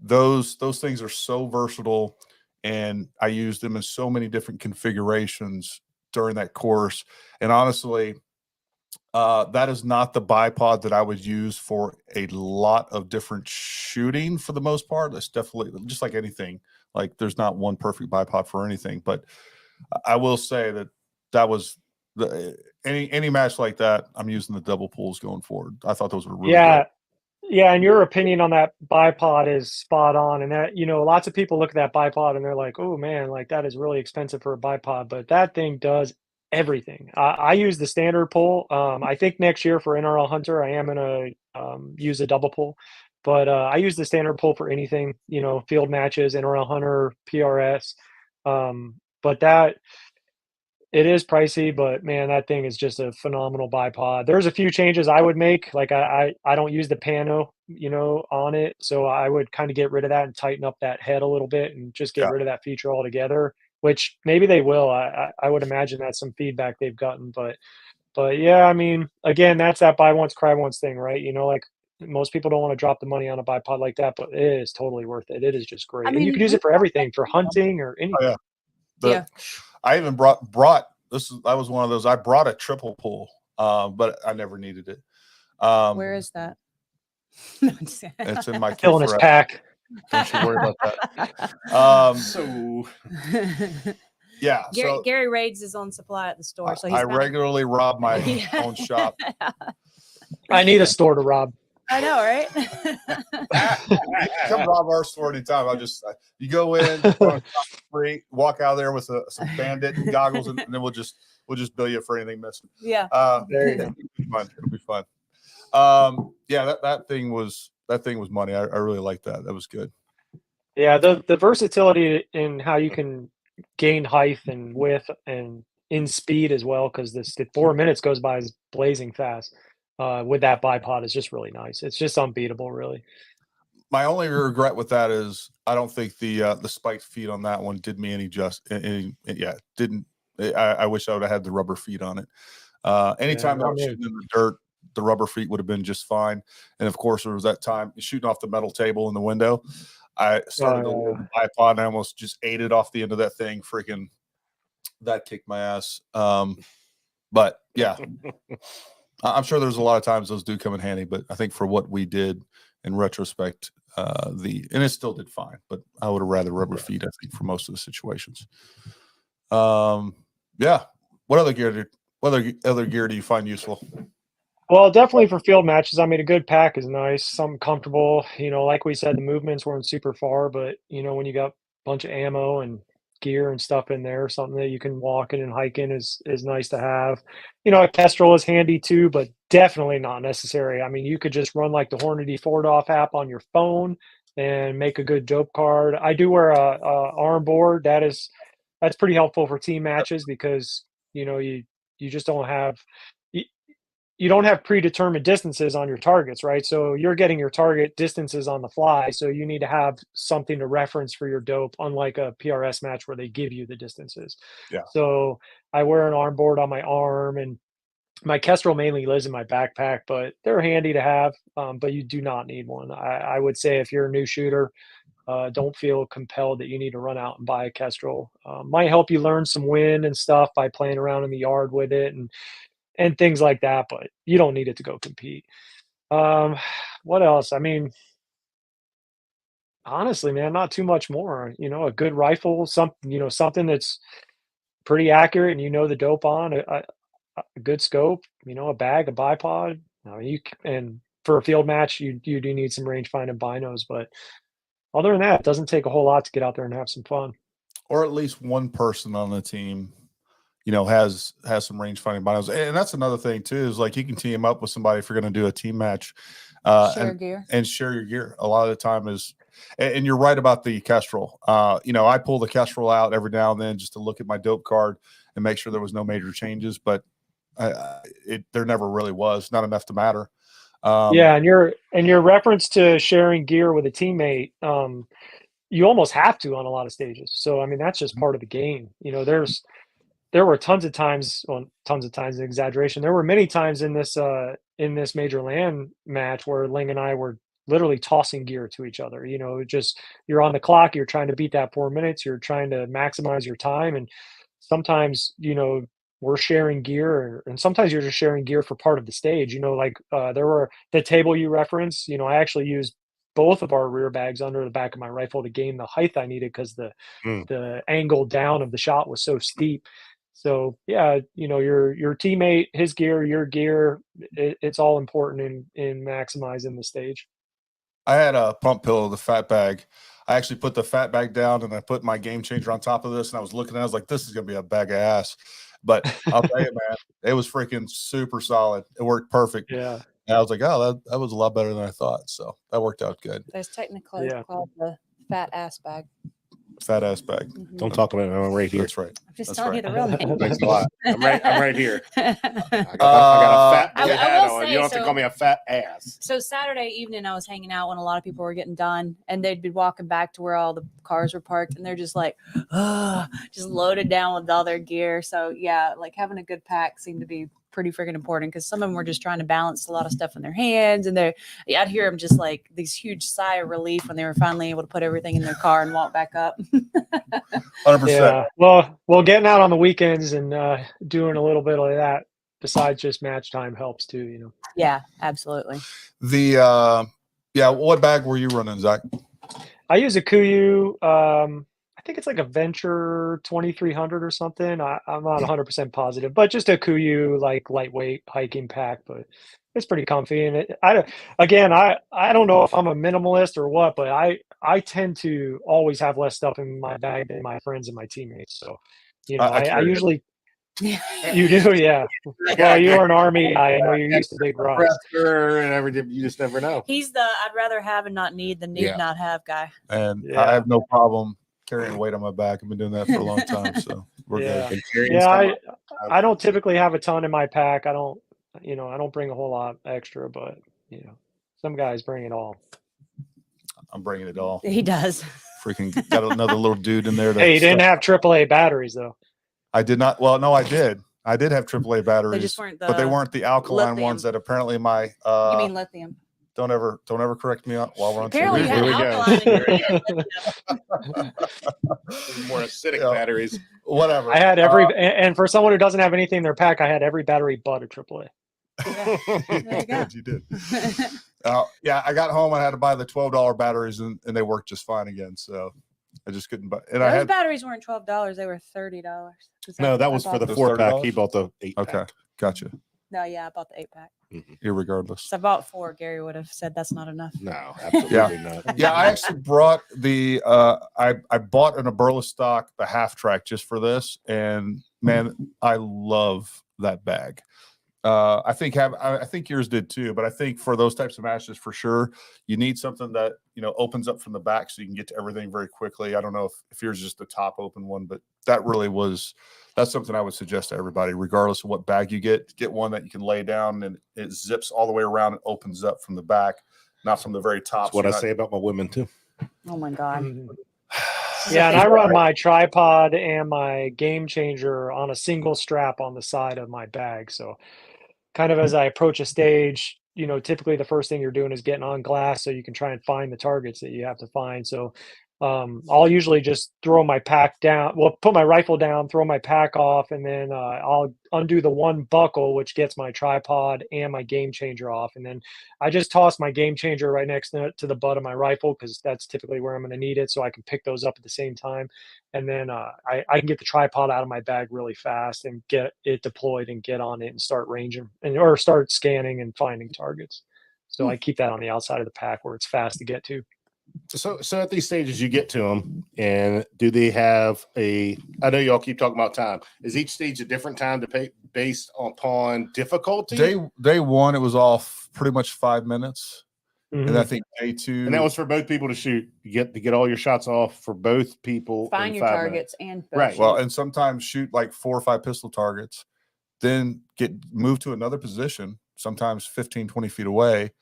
those things are so versatile, and I used them in so many different configurations during that course. And honestly, that is not the bipod that I would use for a lot of different shooting for the most part. That's definitely just like anything. Like there's not one perfect bipod for anything, but I will say that was any match like that, I'm using the double pulls going forward. I thought those were really good.
Yeah, and your opinion on that bipod is spot on. And that, you know, lots of people look at that bipod and they're like, oh man, like that is really expensive for a bipod, but that thing does everything. I use the standard pull. I think next year for NRL Hunter, I am going to use a double pull, but I use the standard pull for anything, you know, field matches, NRL Hunter, PRS. But that, it is pricey, but man, that thing is just a phenomenal bipod. There's a few changes I would make. Like I don't use the pano, you know, on it. So I would kind of get rid of that and tighten up that head a little bit and just get rid of that feature altogether, which maybe they will. I would imagine that's some feedback they've gotten, but yeah, I mean, again, that's that buy once, cry once thing, right? You know, like most people don't want to drop the money on a bipod like that, but it is totally worth it. It is just great. I mean, and you can use it for everything, for hunting or anything.
I even brought I was one of those. I brought a triple pull, but I never needed it.
Where is that?
It's in my
killing his pack.
Don't you worry about that. Yeah.
Gary Raids is on supply at the store, so
I regularly rob my own shop.
I need a store to rob.
I know, right?
Come rob our store anytime. You go in, free, walk out there with some bandit goggles, and then we'll just bill you for anything missing.
Yeah.
There you go.
It'll be fun. Yeah, that thing was money. I really like that. That was good.
Yeah, the versatility in how you can gain height and width and in speed as well, because the 4 minutes goes by as blazing fast with that bipod is just really nice. It's just unbeatable, really.
My only regret with that is I don't think the spiked feet on that one did me any didn't. I wish I would have had the rubber feet on it. Anytime that I was shooting in the dirt, the rubber feet would have been just fine. And of course, there was that time shooting off the metal table in the window. I started to load the bipod and I almost just ate it off the end of that thing. Freaking, that kicked my ass. But yeah, I'm sure there's a lot of times those do come in handy. But I think for what we did in retrospect, and it still did fine. But I would have rather rubber feet, I think, for most of the situations. Yeah. What other gear do you find useful?
Well, definitely for field matches. I mean, a good pack is nice, something comfortable. Like we said, the movements weren't super far, but when you got a bunch of ammo and gear and stuff in there, something that you can walk in and hike in is nice to have. A Kestrel is handy too, but definitely not necessary. I mean, you could just run like the Hornady Forward Off app on your phone and make a good dope card. I do wear a arm board. That's pretty helpful for team matches because you just don't have you don't have predetermined distances on your targets, right? So you're getting your target distances on the fly. So you need to have something to reference for your dope, unlike a PRS match where they give you the distances.
Yeah.
So I wear an arm board on my arm, and my Kestrel mainly lives in my backpack, but they're handy to have. But you do not need one. I would say if you're a new shooter, don't feel compelled that you need to run out and buy a Kestrel. Might help you learn some wind and stuff by playing around in the yard with it and things like that, but you don't need it to go compete. What else? I mean, honestly, man, not too much more. A good rifle, something that's pretty accurate, and the dope on a good scope. A bag, a bipod. And for a field match, you do need some range finding binos, but other than that, it doesn't take a whole lot to get out there and have some fun.
Or at least one person on the team has some range finding binos. And that's another thing too, is like you can team up with somebody if you're going to do a team match, and share your gear. A lot of the time and you're right about the Kestrel. I pull the Kestrel out every now and then just to look at my dope card and make sure there was no major changes, but there never really was, not enough to matter.
Yeah. And your reference to sharing gear with a teammate, you almost have to on a lot of stages. So, I mean, that's just part of the game. There were tons of times, an exaggeration. There were many times in this major land match where Ling and I were literally tossing gear to each other. Just you're on the clock, you're trying to beat that 4 minutes, you're trying to maximize your time, and sometimes we're sharing gear, and sometimes you're just sharing gear for part of the stage. There were the table you referenced. I actually used both of our rear bags under the back of my rifle to gain the height I needed because the angle down of the shot was so steep. So yeah, your teammate, his gear, your gear, it's all important in maximizing the stage.
I had a pump pillow, the fat bag. I actually put the fat bag down and I put my game changer on top of this, and I was looking at it, I was like, this is gonna be a bag of ass. But I'll tell you, man, it was freaking super solid. It worked perfect.
Yeah.
And I was like, oh, that was a lot better than I thought. So that worked out good.
There's technically called the fat ass bag.
Fat ass bag.
Mm-hmm.
Don't talk about it. I'm right here.
That's right.
I'm just telling you the real name.
Thanks a lot. I'm right here. I got a fat hat on. You don't have to call me a fat ass.
So Saturday evening, I was hanging out when a lot of people were getting done, and they'd be walking back to where all the cars were parked, and they're just like, just loaded down with all their gear. So yeah, like having a good pack seemed to be pretty freaking important, because some of them were just trying to balance a lot of stuff in their hands, and I'd hear them just like these huge sigh of relief when they were finally able to put everything in their car and walk back up.
100%.
Yeah. Well, getting out on the weekends and doing a little bit of that besides just match time helps too.
Yeah, absolutely.
What bag were you running, Zach?
I use a Kuiu. I think it's like a Venture 2300 or something. I'm not 100% positive, but just a Kuiu, like lightweight hiking pack. But it's pretty comfy. And I don't know if I'm a minimalist or what, but I tend to always have less stuff in my bag than my friends and my teammates. So, I usually, you do, yeah. Well, you are an Army guy. I know you're used to big rocks.
You just never know.
He's the I'd rather have and not need than need not have guy.
And I have no problem carrying weight on my back. I've been doing that for a long time, so we're good.
Yeah, I don't typically have a ton in my pack. I don't bring a whole lot extra, but some guys bring it all.
I'm bringing it all.
He does.
Freaking got another little dude in there.
Hey, you didn't have AAA batteries though.
I did not. Well, no, I did. I did have AAA batteries,
They just weren't
but they weren't the alkaline
lithium
ones that apparently my.
You mean lithium?
Don't ever correct me while we're on.
Apparently,
TV.
you had alkaline.
More acidic batteries.
Whatever.
I had and for someone who doesn't have anything in their pack, I had every battery but a AAA.
There you go.
You did. Yeah, I got home. I had to buy the $12 batteries, and they worked just fine again. So I just couldn't buy. And
Those batteries weren't $12; they were $30.
No, that was for the 4-pack. He bought the 8-pack.
Okay, gotcha.
No, yeah, I bought the 8-pack.
Irregardless.
So I bought 4. Gary would have said that's not enough.
No, absolutely not.
Yeah, I actually brought the I bought an Aberla stock, the half track, just for this, and man, I love that bag. I think yours did too, but I think for those types of matches, for sure, you need something that opens up from the back so you can get to everything very quickly. I don't know if yours is just the top open one, but that's something I would suggest to everybody, regardless of what bag you get one that you can lay down and it zips all the way around and opens up from the back, not from the very top.
That's what I say about my women too.
Oh my God.
Yeah, and I run my tripod and my game changer on a single strap on the side of my bag. So kind of as I approach a stage, typically the first thing you're doing is getting on glass so you can try and find the targets that you have to find. So I'll usually just throw my pack down, put my rifle down, throw my pack off, and then I'll undo the one buckle, which gets my tripod and my game changer off. And then I just toss my game changer right next to the butt of my rifle, because that's typically where I'm going to need it, so I can pick those up at the same time. And then I can get the tripod out of my bag really fast and get it deployed and get on it and start ranging or start scanning and finding targets. So I keep that on the outside of the pack where it's fast to get to.
So at these stages you get to them, and do they have I know y'all keep talking about time. Is each stage a different time to pay based upon difficulty?
Day one, it was off pretty much 5 minutes.
Mm-hmm.
And I think day 2.
And that was for both people to shoot. You get all your shots off for both people.
Find your targets and
right.
Well, and sometimes shoot like 4 or 5 pistol targets, then get moved to another position, sometimes 15, 20 feet away.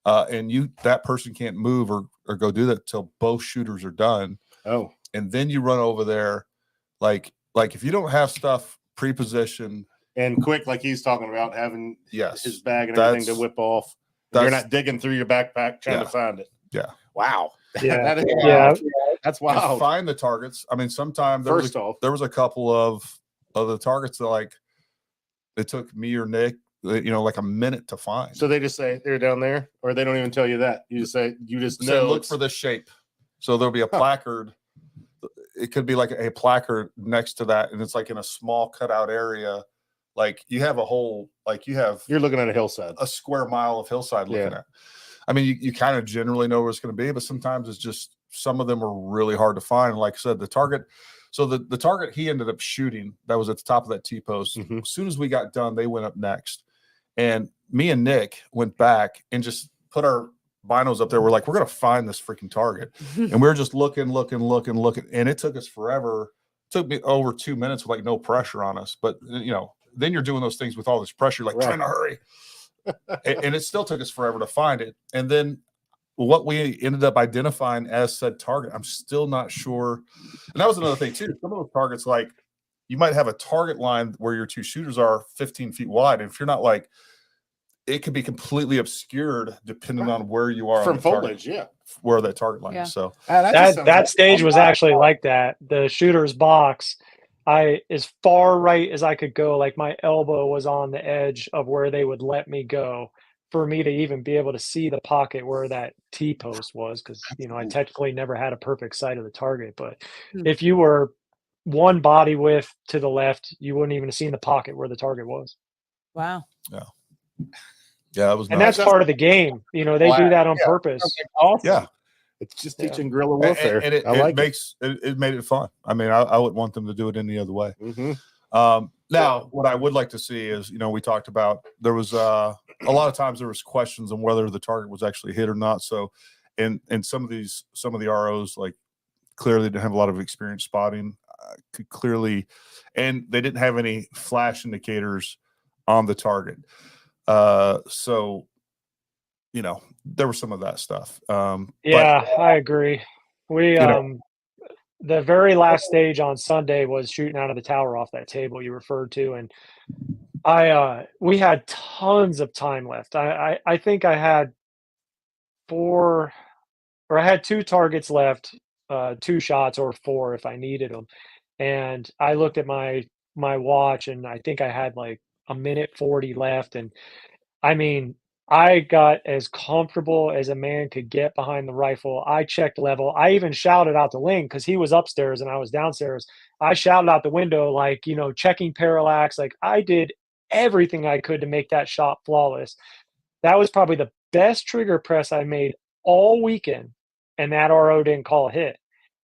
And that person can't move or go do that till both shooters are done.
Oh,
and then you run over there, like if you don't have stuff pre-positioned
and quick, like he's talking about, having his bag and everything to whip off. You're not digging through your backpack trying to find it.
Yeah.
Wow.
Yeah.
That's wild.
Find the targets. I mean, sometimes there was a couple of the targets that it took me or Nick, like a minute to find.
So they just say they're down there, or they don't even tell you that. You just say, know.
Look for this shape. So there'll be a placard. It could be like a placard next to that. And it's like in a small cutout area. Like you have you're looking at a hillside, a square mile of hillside looking at. I mean, you kind of generally know where it's going to be, but sometimes it's just, some of them are really hard to find. Like I said, the target. So the target he ended up shooting, that was at the top of that T-post. Mm-hmm. As soon as we got done, they went up next. And me and Nick went back and just put our binos up there. We're like, we're going to find this freaking target. And we were just looking. And it took us forever. It took me over 2 minutes with no pressure on us. But, then you're doing those things with all this pressure, trying to hurry. And it still took us forever to find it. And then what we ended up identifying as said target, I'm still not sure. And that was another thing too. Some of those targets, you might have a target line where your 2 shooters are 15 feet wide. And if you're not it could be completely obscured depending on where you are
from foliage,
where that target line is. So
that stage was actually like that. The shooter's box, as far right as I could go, my elbow was on the edge of where they would let me go for me to even be able to see the pocket where that T-post was. Cause I technically never had a perfect sight of the target, but if you were one body width to the left, you wouldn't even have seen the pocket where the target was.
Wow.
Yeah. Yeah, it was
and
nice.
that's part of the game. You know, they do that on purpose.
Awesome.
Yeah.
It's just teaching guerrilla warfare.
And it made it fun. I mean, I wouldn't want them to do it any other way. Now, what I would like to see is, you know, we talked about, there was a lot of times there was questions on whether the target was actually hit or not. So in some of the ROs, like, clearly didn't have a lot of experience spotting, could clearly, and they didn't have any flash indicators on the target. So, you know, there was some of that stuff.
I agree. We, the very last stage on Sunday was shooting out of the tower off that table you referred to. And we had tons of time left. I think I had I had 2 targets left, 2 shots or 4 if I needed them. And I looked at my watch, and I think I had like a minute 40 left. And I mean, I got as comfortable as a man could get behind the rifle. I checked level. I even shouted out to Ling because he was upstairs and I was downstairs. I shouted out the window, like, you know, checking parallax. Like, I did everything I could to make that shot flawless. That was probably the best trigger press I made all weekend, and that RO didn't call a hit.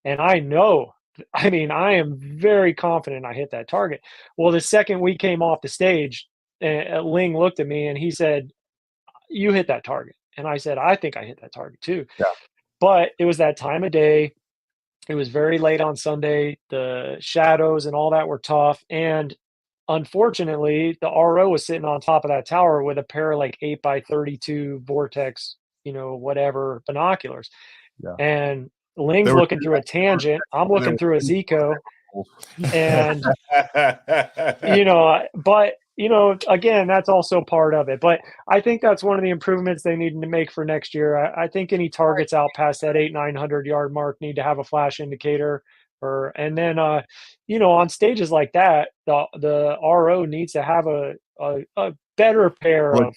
And I know, I mean, I am very confident I hit that target. Well, the second we came off the stage, Ling looked at me and he said, "You hit that target." And I said, "I think I hit that target too."
Yeah.
But it was that time of day. It was very late on Sunday. The shadows and all that were tough. And unfortunately, the RO was sitting on top of that tower with a pair of like 8x32 Vortex, you know, whatever binoculars.
Yeah.
And Ling's looking through a tangent. I'm looking through a Zico. And, you know, but, you know, again, that's also part of it. But I think that's one of the improvements they need to make for next year. I think any targets out past that 900 yard mark need to have a flash indicator. And then, you know, on stages like that, the RO needs to have a better pair of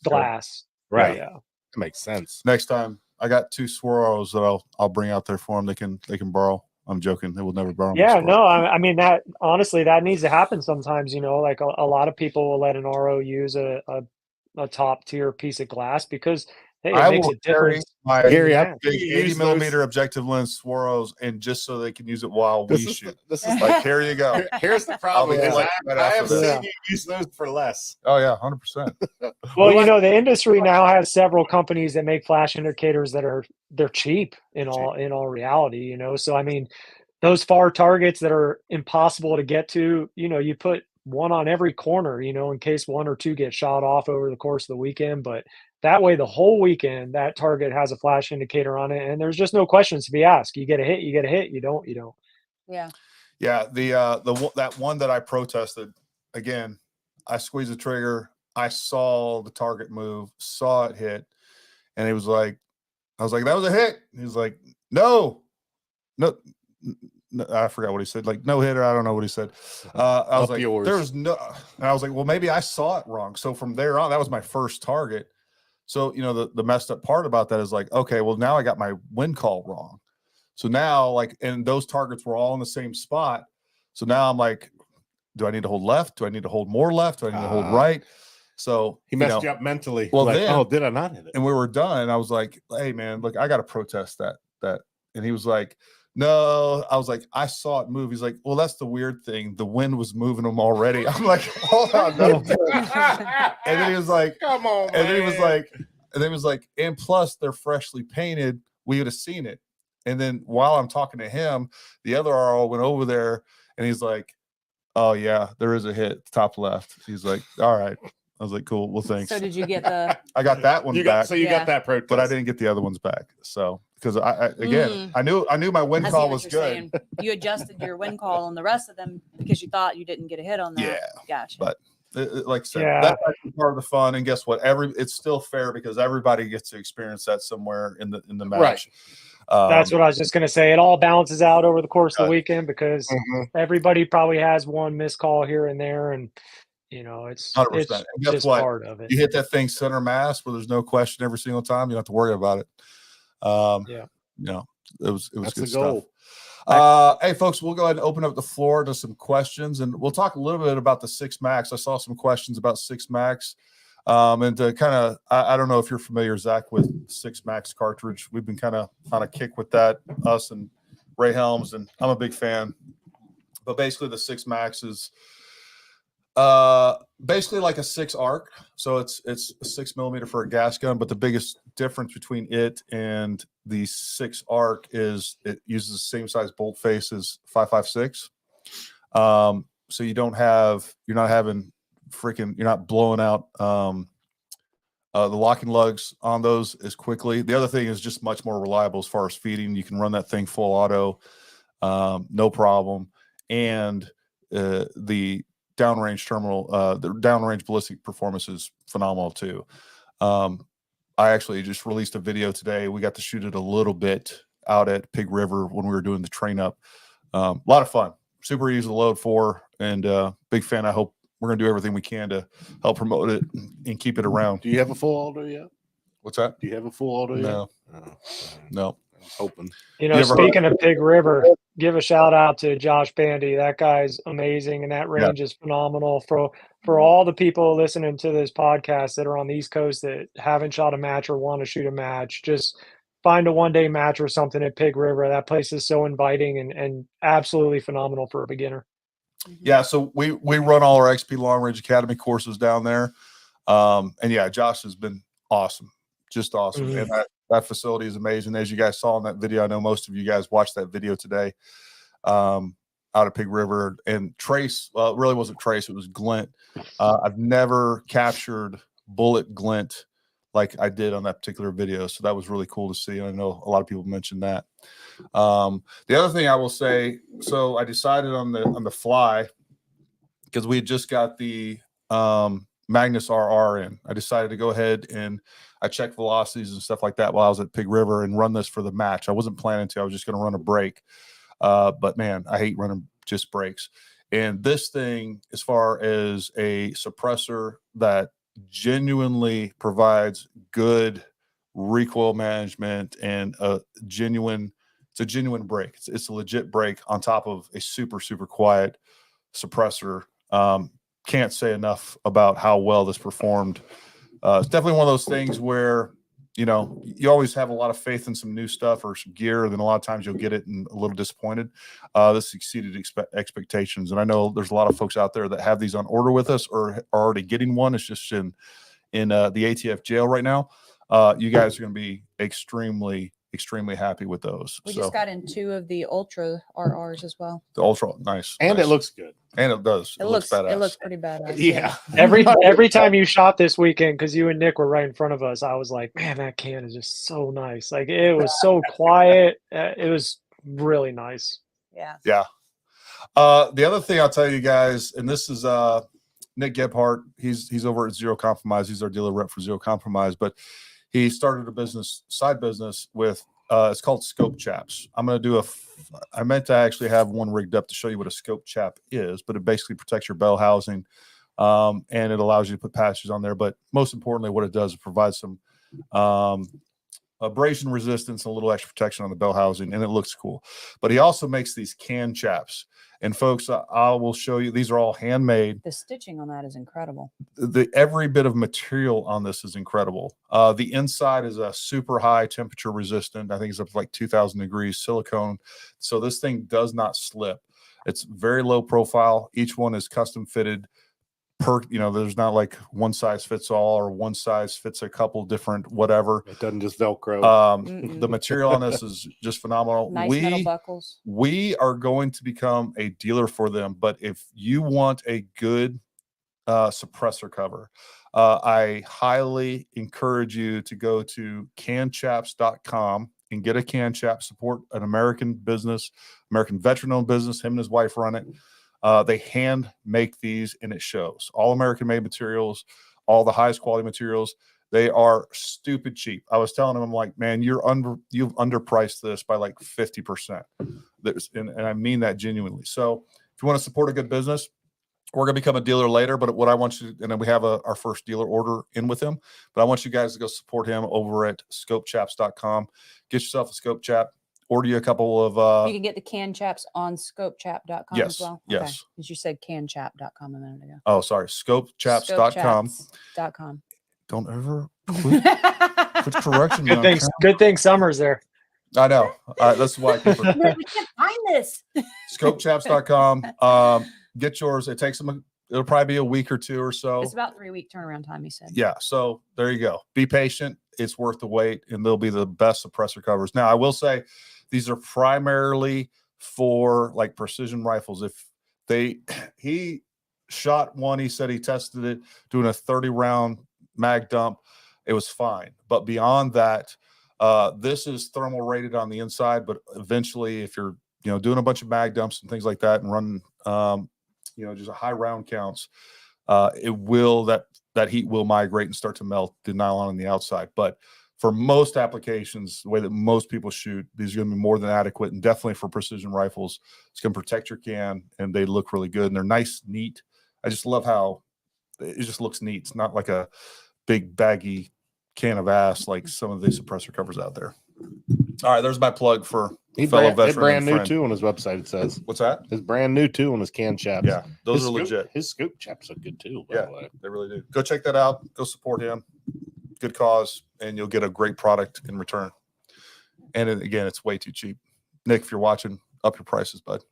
glass.
Right.
Yeah.
That makes sense.
Next time, I got 2 swirls that I'll bring out there for them. They can borrow. I'm joking. They will never borrow.
Yeah, no, I mean, that honestly, that needs to happen sometimes. You know, like a lot of people will let an RO use a top tier piece of glass because, hey, it makes a difference.
My big 80 millimeter objective lens swirls, and just so they can use it while we shoot.
This is
like, here you go.
Here's the problem. I have
seen
you use those for less.
Oh yeah, 100%.
Well, you know, the industry now has several companies that make flash indicators that they're cheap in all reality. You know, so I mean, those far targets that are impossible to get to, you know, you put one on every corner, you know, in case 1 or 2 get shot off over the course of the weekend. But that way, the whole weekend, that target has a flash indicator on it, and there's just no questions to be asked. You get a hit, you get a hit. You don't.
Yeah.
Yeah. That one that I protested, again, I squeezed the trigger. I saw the target move, saw it hit, and it was like, I was like, that was a hit. He was like, no. I forgot what he said. Like, no hitter. I don't know what he said. I was like, there's no. And I was like, well, maybe I saw it wrong. So from there on, that was my first target. So, you know, the messed up part about that is like, okay, well, now I got my wind call wrong. So now, like, and those targets were all in the same spot. So now I'm like, do I need to hold left? Do I need to hold more left? Do I need to hold right? So
he messed you up mentally.
Well,
like,
then,
oh, did I not hit it?
And we were done. And I was like, hey, man, look, I got to protest that. And he was like, no. I was like, I saw it move. He's like, well, that's the weird thing. The wind was moving them already. I'm like, hold on. No. And then he was like,
come on, man.
And then he was like, and plus they're freshly painted. We would have seen it. And then while I'm talking to him, the other RO went over there and he's like, oh yeah, there is a hit top left. He's like, all right. I was like, cool. Well, thanks.
So did you get the?
I got that one back.
So you got that protest,
but I didn't get the other ones back. So because I knew my wind call was good.
Saying. You adjusted your wind call on the rest of them because you thought you didn't get a hit on that.
Yeah,
gotcha.
But like I said, that's actually part of the fun. And guess what? It's still fair because everybody gets to experience that somewhere in the match.
Right.
That's what I was just going to say. It all balances out over the course of the weekend because everybody probably has one missed call here and there, and you know, it's
100%.
It's just part of it.
You hit that thing center mass where there's no question every single time. You don't have to worry about it. You know, it was good stuff. Hey, folks, we'll go ahead and open up the floor to some questions, and we'll talk a little bit about the 6 Max. I saw some questions about 6 Max. And to kind of, I don't know if you're familiar, Zach, with 6 Max cartridge. We've been kind of on a kick with that, us and Ray Helms, and I'm a big fan. But basically, the 6 Max is basically like a 6 arc. So it's a 6mm for a gas gun. But the biggest difference between it and the 6 arc is it uses the same size bolt face as 5.56. So you're not blowing out the locking lugs on those as quickly. The other thing is just much more reliable as far as feeding. You can run that thing full auto, no problem. And the downrange ballistic performance is phenomenal too. I actually just released a video today. We got to shoot it a little bit out at Pig River when we were doing the train up. A lot of fun, super easy to load for, and big fan. I hope we're going to do everything we can to help promote it and keep it around.
Do you have a full auto yet?
What's that?
Do you have a full auto yet?
No. No.
I was hoping.
Speaking of Pig River, give a shout out to Josh Bandy. That guy's amazing, and that range is phenomenal. For all the people listening to this podcast that are on the East Coast that haven't shot a match or want to shoot a match, just find a one-day match or something at Pig River. That place is so inviting and absolutely phenomenal for a beginner.
Yeah, so we run all our XP Long Range Academy courses down there. And yeah, Josh has been awesome. Just awesome. And that facility is amazing. As you guys saw in that video, I know most of you guys watched that video today out of Pig River. And Trace, well, it really wasn't Trace, it was glint. I've never captured bullet glint like I did on that particular video. So that was really cool to see. And I know a lot of people mentioned that. The other thing I will say, so I decided on the fly, because we had just got the Magnus RR in. I decided to go ahead and I checked velocities and stuff like that while I was at Pig River and run this for the match. I wasn't planning to. I was just going to run a break. But man, I hate running just breaks. And this thing, as far as a suppressor that genuinely provides good recoil management and it's a genuine break. It's a legit break on top of a super, super quiet suppressor. Can't say enough about how well this performed. It's definitely one of those things where, you always have a lot of faith in some new stuff or some gear, and then a lot of times you'll get it and a little disappointed. This exceeded expectations. And I know there's a lot of folks out there that have these on order with us or are already getting one. It's just in the ATF jail right now. You guys are going to be extremely happy with those.
We just got in 2 of the Ultra RRs as well.
The Ultra, nice.
And
nice.
it looks good.
And it does. It looks badass.
It looks pretty badass.
Yeah.
Every time you shot this weekend, because you and Nick were right in front of us, I was like, man, that can is just so nice. Like, it was so quiet. It was really nice.
Yeah.
Yeah. The other thing I'll tell you guys, and this is Nick Gebhardt. He's over at Zero Compromise. He's our dealer rep for Zero Compromise, but he started a side business with it's called scope chaps. I meant to actually have one rigged up to show you what a scope chap is, but it basically protects your bell housing, and it allows you to put patches on there. But most importantly, what it does, it provides some abrasion resistance and a little extra protection on the bell housing, and it looks cool. But he also makes these can chaps. And folks, I will show you, these are all handmade.
The stitching on that is incredible.
Every bit of material on this is incredible. The inside is a super high temperature resistant. I think it's up to like 2,000 degrees silicone. So this thing does not slip. It's very low profile. Each one is custom fitted there's not like one size fits all or one size fits a couple different whatever.
It doesn't just Velcro.
The material on this is just phenomenal.
Nice metal buckles.
We are going to become a dealer for them, but if you want a good suppressor cover, I highly encourage you to go to canchaps.com and get a can chap. Support an American business, American veteran-owned business. Him and his wife run it. They hand make these, and it shows. All American made materials, all the highest quality materials. They are stupid cheap. I was telling them, I'm like, man, you've underpriced this by like 50%. And I mean that genuinely. So if you want to support a good business, we're going to become a dealer later. But what I want you to, and then we have our first dealer order in with him, but I want you guys to go support him over at scopechaps.com. Get yourself a scope chap. Order you a couple of.
You can get the can chaps on scopechap.com
yes,
as well.
Yes.
Okay. Because you said canchap.com a minute ago.
Oh, sorry. Scopechaps.com.
Scopechap.com.
don't ever quit correction me.
Good thing Summer's there.
I know. That's why I keep it.
We can't find this.
Scopechaps.com. Get yours. It takes them. It'll probably be a week or two or so.
It's about 3-week turnaround time, he said.
Yeah. So there you go. Be patient. It's worth the wait, and they'll be the best suppressor covers. Now, I will say these are primarily for like precision rifles. He shot one, he said he tested it doing a 30-round mag dump. It was fine. But beyond that, this is thermal rated on the inside, but eventually if you're, doing a bunch of mag dumps and things like that and running, just a high round counts, that heat will migrate and start to melt the nylon on the outside. But for most applications, the way that most people shoot, these are going to be more than adequate, and definitely for precision rifles, it's going to protect your can, and they look really good, and they're nice, neat. I just love how it just looks neat. It's not like a big baggy can of ass like some of the suppressor covers out there. All right, there's my plug for fellow veteran.
Brand new too on his website. It says.
What's that?
It's brand new too on his can chaps.
Yeah, those are legit.
His scoop chaps are good too.
Yeah, they really do. Go check that out. Go support him. Good cause, and you'll get a great product in return. And again, it's way too cheap. Nick, if you're watching, up your prices, bud.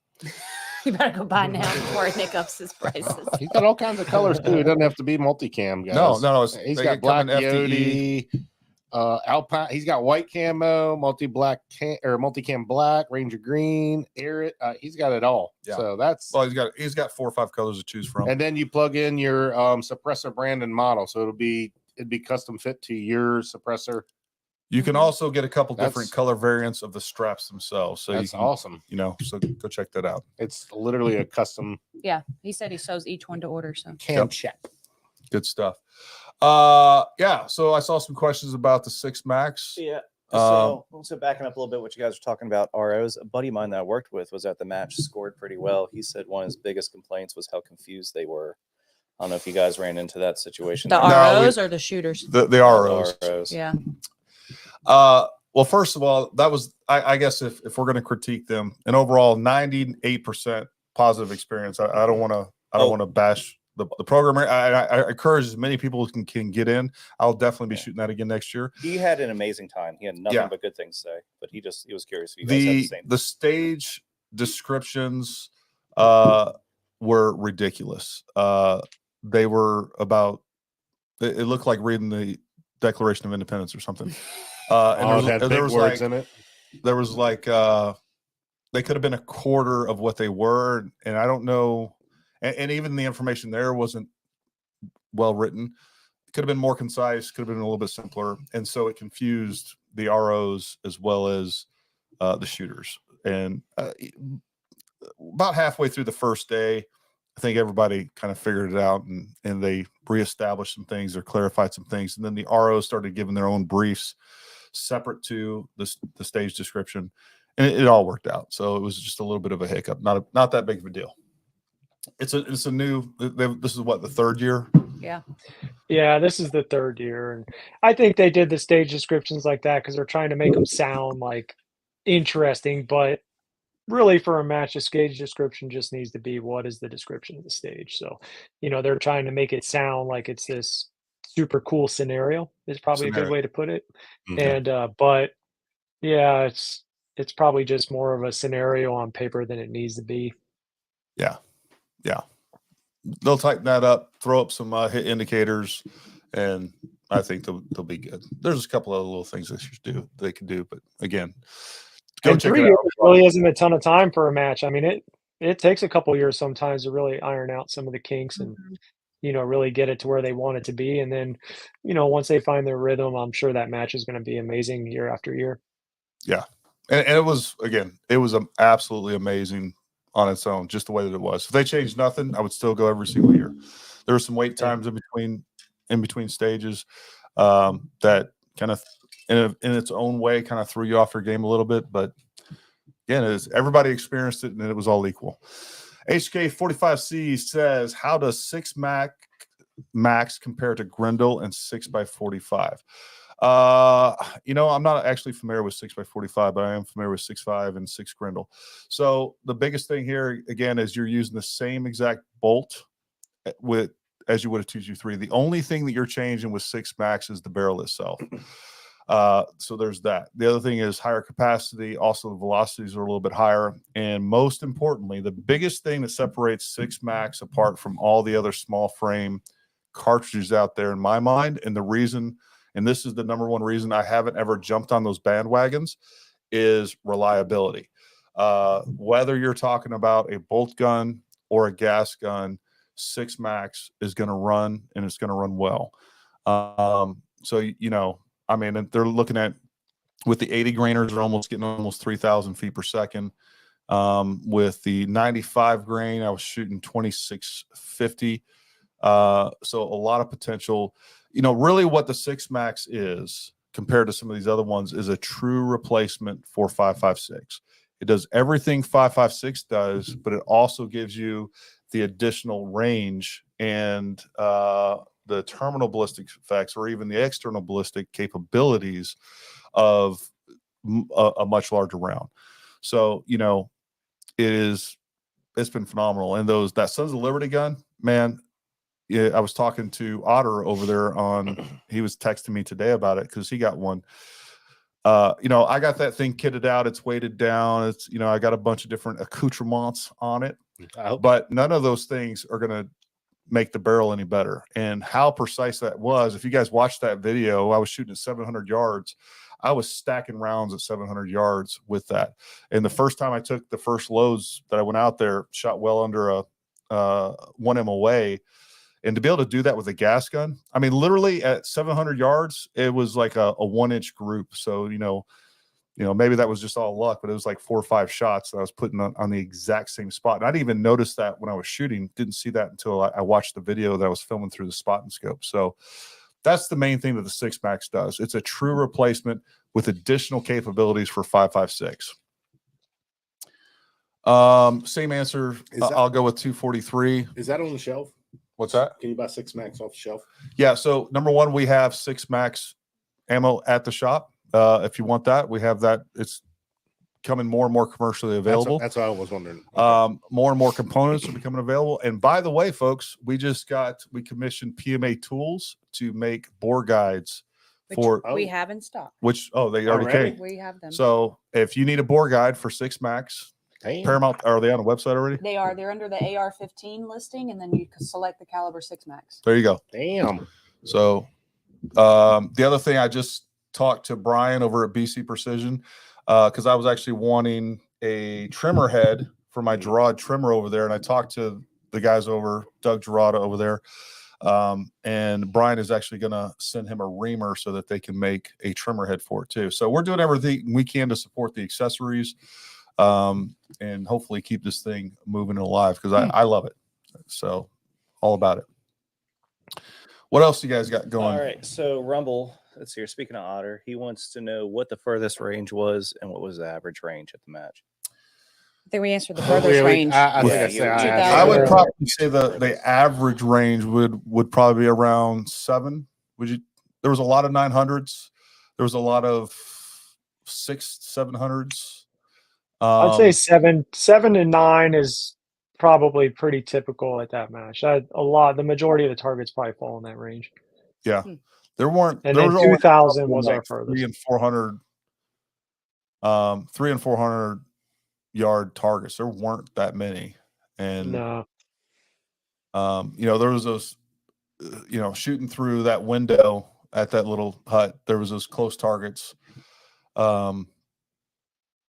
You better go buy now before Nick ups his prices.
He's got all kinds of colors too. It doesn't have to be multicam, guys.
No.
He's got black FTE, Alpine. He's got white camo, multicam black, Ranger green, air. He's got it all. Yeah. So
he's got 4 or 5 colors to choose from.
And then you plug in your suppressor brand and model, so it'd be custom fit to your suppressor.
You can also get a couple different color variants of the straps themselves. So
that's awesome.
So go check that out.
It's literally a custom.
Yeah, he said he shows each one to order. So
can check.
Good stuff. Yeah. So I saw some questions about the 6 Max.
Yeah. So backing up a little bit, what you guys were talking about ROs. A buddy of mine that I worked with was at the match, scored pretty well. He said one of his biggest complaints was how confused they were. I don't know if you guys ran into that situation.
The ROs or the shooters?
The ROs.
The ROs.
Yeah.
Well, first of all, that was, I guess if we're going to critique them, an overall 98% positive experience. I don't want to bash the programmer. I encourage as many people as can get in. I'll definitely be shooting that again next year.
He had an amazing time. He had nothing but good things to say, but he was curious if you guys had the same.
The stage descriptions were ridiculous. They were about, it looked like reading the Declaration of Independence or something.
And there was words in it.
There was like they could have been a quarter of what they were, and I don't know. And even the information there wasn't well written. It could have been more concise. Could have been a little bit simpler, and so it confused the ROs as well as the shooters. And about halfway through the first day, I think everybody kind of figured it out, and they reestablished some things or clarified some things. And then the ROs started giving their own briefs separate to the stage description, and it all worked out. So it was just a little bit of a hiccup, not that big of a deal. It's a new. This is what, the 3rd year?
Yeah, this is the 3rd year, and I think they did the stage descriptions like that because they're trying to make them sound like interesting, but really for a match, the stage description just needs to be what is the description of the stage. So, they're trying to make it sound like it's this super cool scenario is probably a good way to put it. Mm-hmm. And, but yeah, it's probably just more of a scenario on paper than it needs to be.
Yeah. They'll tighten that up, throw up some hit indicators, and I think they'll be good. There's a couple of little things they can do, but again,
and 3 years really isn't a ton of time for a match. I mean, it takes a couple of years sometimes to really iron out some of the kinks and really get it to where they want it to be. And then, once they find their rhythm, I'm sure that match is going to be amazing year after year.
Yeah, and it was absolutely amazing on its own, just the way that it was. If they changed nothing, I would still go every single year. There were some wait times in between stages that kind of in its own way kind of threw you off your game a little bit, but again, everybody experienced it and it was all equal. HK45C says, how does 6 Max compare to Grendel and 6x45? I'm not actually familiar with 6x45, but I am familiar with 6.5 and 6 Grendel. So the biggest thing here again is you're using the same exact bolt with as you would a 223. The only thing that you're changing with 6 Max is the barrel itself. So there's that. The other thing is higher capacity. Also, the velocities are a little bit higher. And most importantly, the biggest thing that separates 6 Max apart from all the other small frame cartridges out there in my mind, and the reason, and this is the number one reason I haven't ever jumped on those bandwagons, is reliability. Whether you're talking about a bolt gun or a gas gun, 6 Max is going to run, and it's going to run well. So, you know, I mean, they're looking at, with the 80 grainers, they're almost getting almost 3,000 feet per second. With the 95 grain, I was shooting 2650. So a lot of potential. You know, really what the 6 Max is compared to some of these other ones is a true replacement for 5.56. It does everything 5.56 does, but it also gives you the additional range and the terminal ballistic effects, or even the external ballistic capabilities of a much larger round. So, you know, it's been phenomenal. And that Sons of Liberty gun, man, yeah, I was talking to Otter over there he was texting me today about it because he got one. You know, I got that thing kitted out. It's weighted down. It's, you know, I got a bunch of different accoutrements on it, but none of those things are going to make the barrel any better. And how precise that was, if you guys watched that video, I was shooting at 700 yards. I was stacking rounds at 700 yards with that. And the first time I took the first loads that I went out there, shot well under a 1 MOA. And to be able to do that with a gas gun, I mean, literally at 700 yards, it was like a 1-inch group. So, you know, maybe that was just all luck, but it was like 4 or 5 shots that I was putting on the exact same spot. And I didn't even notice that when I was shooting. Didn't see that until I watched the video that I was filming through the spot and scope. So that's the main thing that the 6 Max does. It's a true replacement with additional capabilities for 5.56. Same answer. I'll go with 243.
Is that on the shelf?
What's that?
Can you buy 6 Max off the shelf?
Yeah. So number one, we have 6 Max ammo at the shop. If you want that, we have that. It's becoming more and more commercially available.
That's what I was wondering.
Okay. More and more components are becoming available. And by the way, folks, we commissioned PMA Tools to make bore guides
we have in stock.
They already came.
We have them.
So if you need a bore guide for 6 Max, Paramount, are they on the website already?
They are. They're under the AR-15 listing, and then you can select the caliber 6 Max.
There you go.
Damn.
So the other thing, I just talked to Brian over at BC Precision because I was actually wanting a trimmer head for my Gerard trimmer over there, and I talked to the guys over, Doug Gerard over there, and Brian is actually going to send him a reamer so that they can make a trimmer head for it too. So we're doing everything we can to support the accessories. And hopefully keep this thing moving and alive because I love it. So all about it. What else you guys got going?
All right. So Rumble, let's see here. Speaking of Otter, he wants to know what the furthest range was and what was the average range at the match.
I think we answered the furthest range.
I would probably say the average range would probably be around 7. There was a lot of 900s. There was a lot of 700s.
I'd say 7 to 9 is probably pretty typical at that match. The majority of the targets probably fall in that range.
Yeah, there weren't.
And then 2,000 was our furthest.
300 and 400 yard targets. There weren't that many, and
no.
You know, there was those, you know, shooting through that window at that little hut. There was those close targets.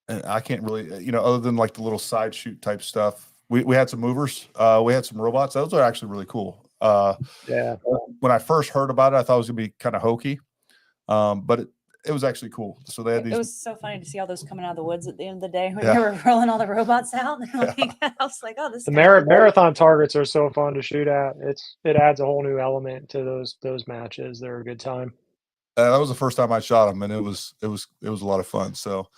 And I can't really, you know, other than like the little side shoot type stuff. We had some movers. We had some robots. Those are actually really cool.
Yeah.
When I first heard about it, I thought it was gonna be kind of hokey, but it was actually cool. So they had these.
It was so funny to see all those coming out of the woods at the end of the day when they were rolling all the robots out. I was like, oh, this.
The marathon targets are so fun to shoot at. It adds a whole new element to those matches. They're a good time.
That was the first time I shot them, and it was a lot of fun. So.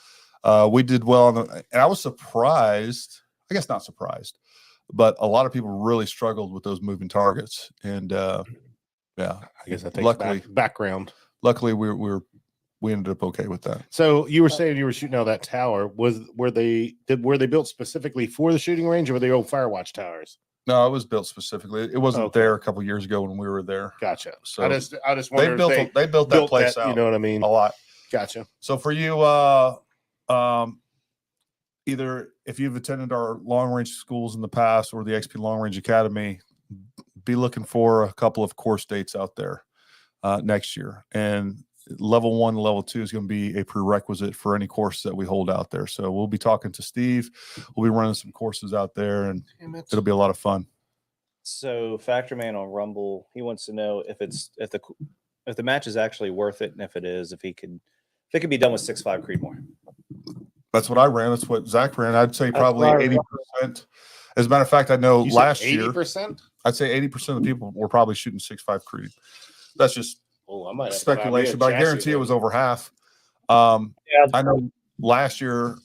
We did well and I was surprised, I guess not surprised, but a lot of people really struggled with those moving targets. And yeah,
I guess that takes background.
Luckily we ended up okay with that.
So you were saying you were shooting out of that tower. Were they built specifically for the shooting range, or were they old Firewatch towers?
No, it was built specifically. It wasn't there a couple years ago when we were there.
Gotcha.
So
I just wondered
they built that place out.
You know what I mean?
A lot.
Gotcha.
So for you, either if you've attended our long range schools in the past or the XP Long Range Academy, be looking for a couple of course dates out there next year. And level 1, level 2 is going to be a prerequisite for any course that we hold out there. So we'll be talking to Steve. We'll be running some courses out there, and it'll be a lot of fun.
So Factor Man on Rumble, he wants to know if the match is actually worth it, and if it is, if it could be done with 6.5 Creedmoor.
That's what I ran. That's what Zach ran. I'd say probably 80%. As a matter of fact, I know last year, 80%? I'd say 80% of the people were probably shooting 6.5 Creed. That's just speculation, but I guarantee it was over half. I know last year,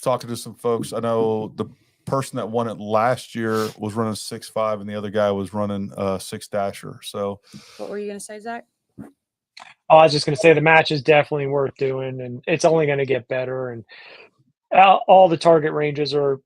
talking to some folks, I know the person that won it last year was running 6.5 and the other guy was running 6-dasher. So
what were you going to say, Zach?
Oh, I was just going to say the match is definitely worth doing, and it's only going to get better. And all the target ranges are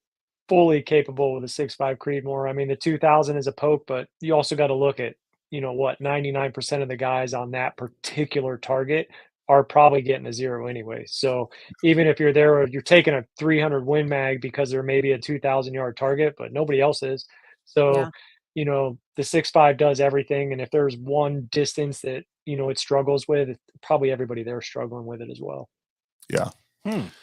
fully capable with a 6.5 Creedmoor. I mean, the 2000 is a poke, but you also got to look at, 99% of the guys on that particular target are probably getting a 0 anyway. So even if you're there, you're taking a 300 win mag because there may be a 2,000 yard target, but nobody else is. So, the 6.5 does everything. And if there's one distance that, it struggles with, probably everybody there is struggling with it as well.
Yeah.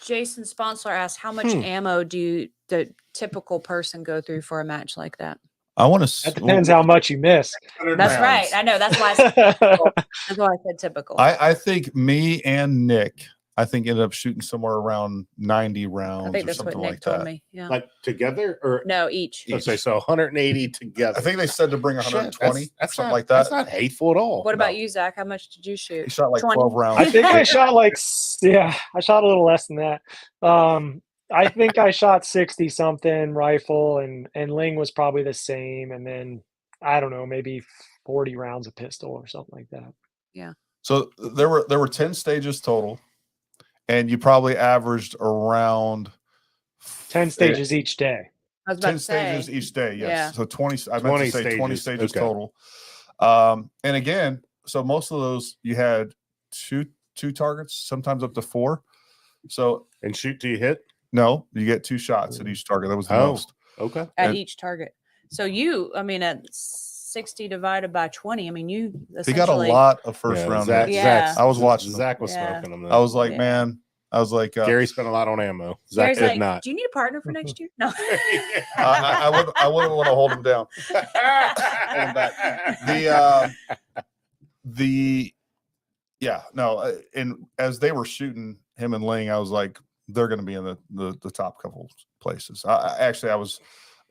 Jason Sponsor asked, how much ammo do the typical person go through for a match like that?
I want to.
That depends how much you miss.
That's right. I know. That's why I said typical. That's why I said typical.
I think me and Nick, ended up shooting somewhere around 90 rounds.
I think that's
or something
what Nick
like
told
that.
me. Yeah.
Like together or
no, each.
Okay, so 180 together.
I think they said to bring 120.
That's
something
not,
like that.
That's not hateful at all.
What about you, Zach? How much did you shoot?
He shot like
20?
12 rounds.
I think I shot I shot a little less than that. I think I shot 60 something rifle, and Ling was probably the same. And then I don't know, maybe 40 rounds of pistol or something like that.
Yeah.
So there were 10 stages total, and you probably averaged around
10 stages each day.
I was about
10
to say.
stages each day. Yes.
Yeah.
So 20. I meant to say
stages.
20 stages
Okay.
total. And again, so most of those you had two targets, sometimes up to 4. So
and shoot till you hit.
No, you get 2 shots at each target. That was the most.
Okay.
At each target. So at 60 divided by 20, you
He got a lot of first round
Zach,
hits. I was watching
Zach was smoking them.
I was like, man,
Gary spent a lot lot on ammo. Zach did not.
Do you need a partner for next year? No.
I wouldn't want to hold him down. Hold him back. And as they were shooting him and Ling, I was like, they're going to be in the top couple places. I was,